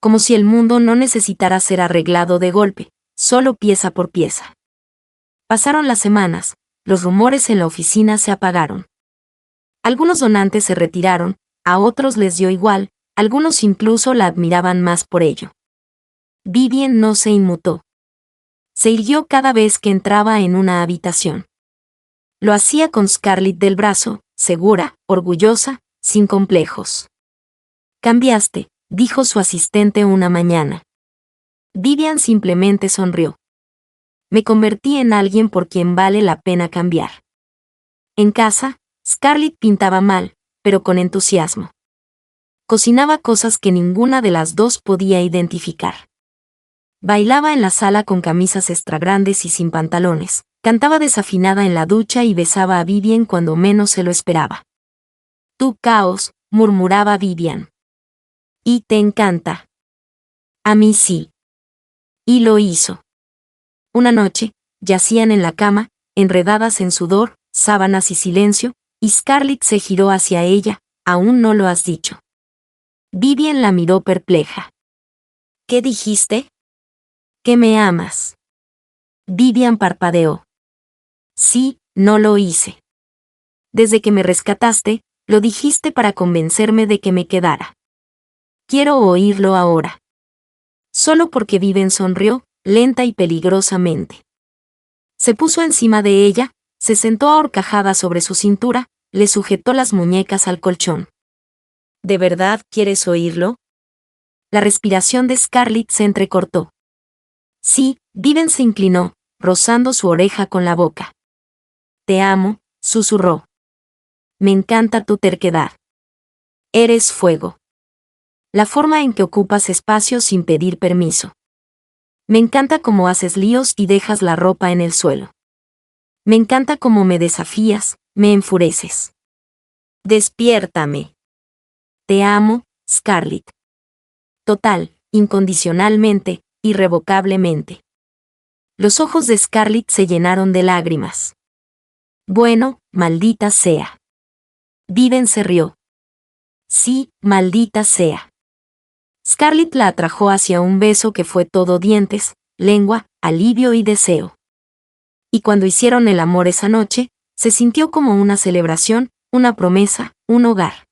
A: Como si el mundo no necesitara ser arreglado de golpe, solo pieza por pieza. Pasaron las semanas, los rumores en la oficina se apagaron. Algunos donantes se retiraron, a otros les dio igual, algunos incluso la admiraban más por ello. Vivian no se inmutó. Se irguió cada vez que entraba en una habitación. Lo hacía con Scarlett del brazo, segura, orgullosa, sin complejos. Cambiaste, dijo su asistente una mañana. Vivian simplemente sonrió. Me convertí en alguien por quien vale la pena cambiar. En casa, Scarlett pintaba mal, pero con entusiasmo. Cocinaba cosas que ninguna de las dos podía identificar. Bailaba en la sala con camisas extra grandes y sin pantalones, cantaba desafinada en la ducha y besaba a Vivian cuando menos se lo esperaba. «Tu caos», murmuraba Vivian. «Y te encanta». «A mí sí». Y lo hizo. Una noche, yacían en la cama, enredadas en sudor, sábanas y silencio, y Scarlett se giró hacia ella. «Aún no lo has dicho». Vivian la miró perpleja. «¿Qué dijiste?» «Que me amas». Vivian parpadeó. «Sí, no lo hice. Desde que me rescataste, lo dijiste para convencerme de que me quedara. Quiero oírlo ahora». Solo porque Vivian sonrió, lenta y peligrosamente. Se puso encima de ella, se sentó ahorcajada sobre su cintura, le sujetó las muñecas al colchón. «¿De verdad quieres oírlo?» La respiración de Scarlett se entrecortó. Sí, Vivian se inclinó, rozando su oreja con la boca. «Te amo», susurró. «Me encanta tu terquedad. Eres fuego. La forma en que ocupas espacio sin pedir permiso. Me encanta cómo haces líos y dejas la ropa en el suelo. Me encanta cómo me desafías, me enfureces. Despiértame. Te amo, Scarlett. Total, incondicionalmente, irrevocablemente». Los ojos de Scarlett se llenaron de lágrimas. «Bueno, maldita sea». Vivian se rió. «Sí, maldita sea». Scarlett la atrajo hacia un beso que fue todo dientes, lengua, alivio y deseo. Y cuando hicieron el amor esa noche, se sintió como una celebración, una promesa, un hogar.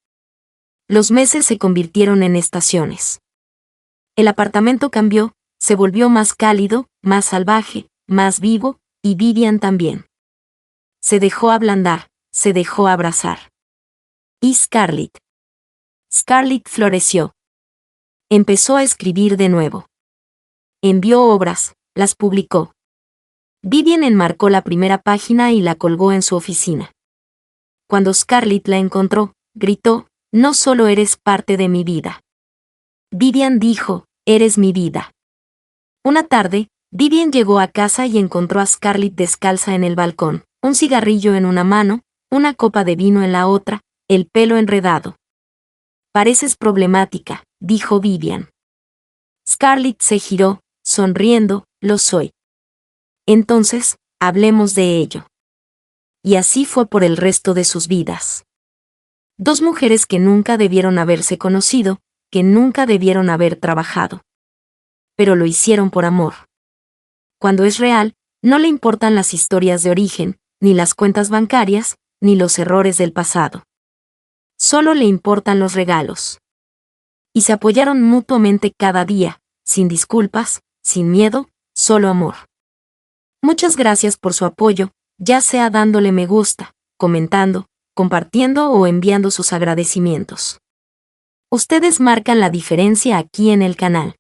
A: Los meses se convirtieron en estaciones. El apartamento cambió, se volvió más cálido, más salvaje, más vivo, y Vivian también. Se dejó ablandar, se dejó abrazar. Y Scarlett. Scarlett floreció. Empezó a escribir de nuevo. Envió obras, las publicó. Vivian enmarcó la primera página y la colgó en su oficina. Cuando Scarlett la encontró, gritó, «No solo eres parte de mi vida». Vivian dijo, «Eres mi vida». Una tarde, Vivian llegó a casa y encontró a Scarlett descalza en el balcón, un cigarrillo en una mano, una copa de vino en la otra, el pelo enredado. «Pareces problemática», dijo Vivian. Scarlett se giró, sonriendo, «Lo soy». «Entonces, hablemos de ello». Y así fue por el resto de sus vidas. Dos mujeres que nunca debieron haberse conocido, que nunca debieron haber trabajado. Pero lo hicieron por amor. Cuando es real, no le importan las historias de origen, ni las cuentas bancarias, ni los errores del pasado. Solo le importan los regalos. Y se apoyaron mutuamente cada día, sin disculpas, sin miedo, solo amor. Muchas gracias por su apoyo, ya sea dándole me gusta, comentando, compartiendo o enviando sus agradecimientos. Ustedes marcan la diferencia aquí en el canal.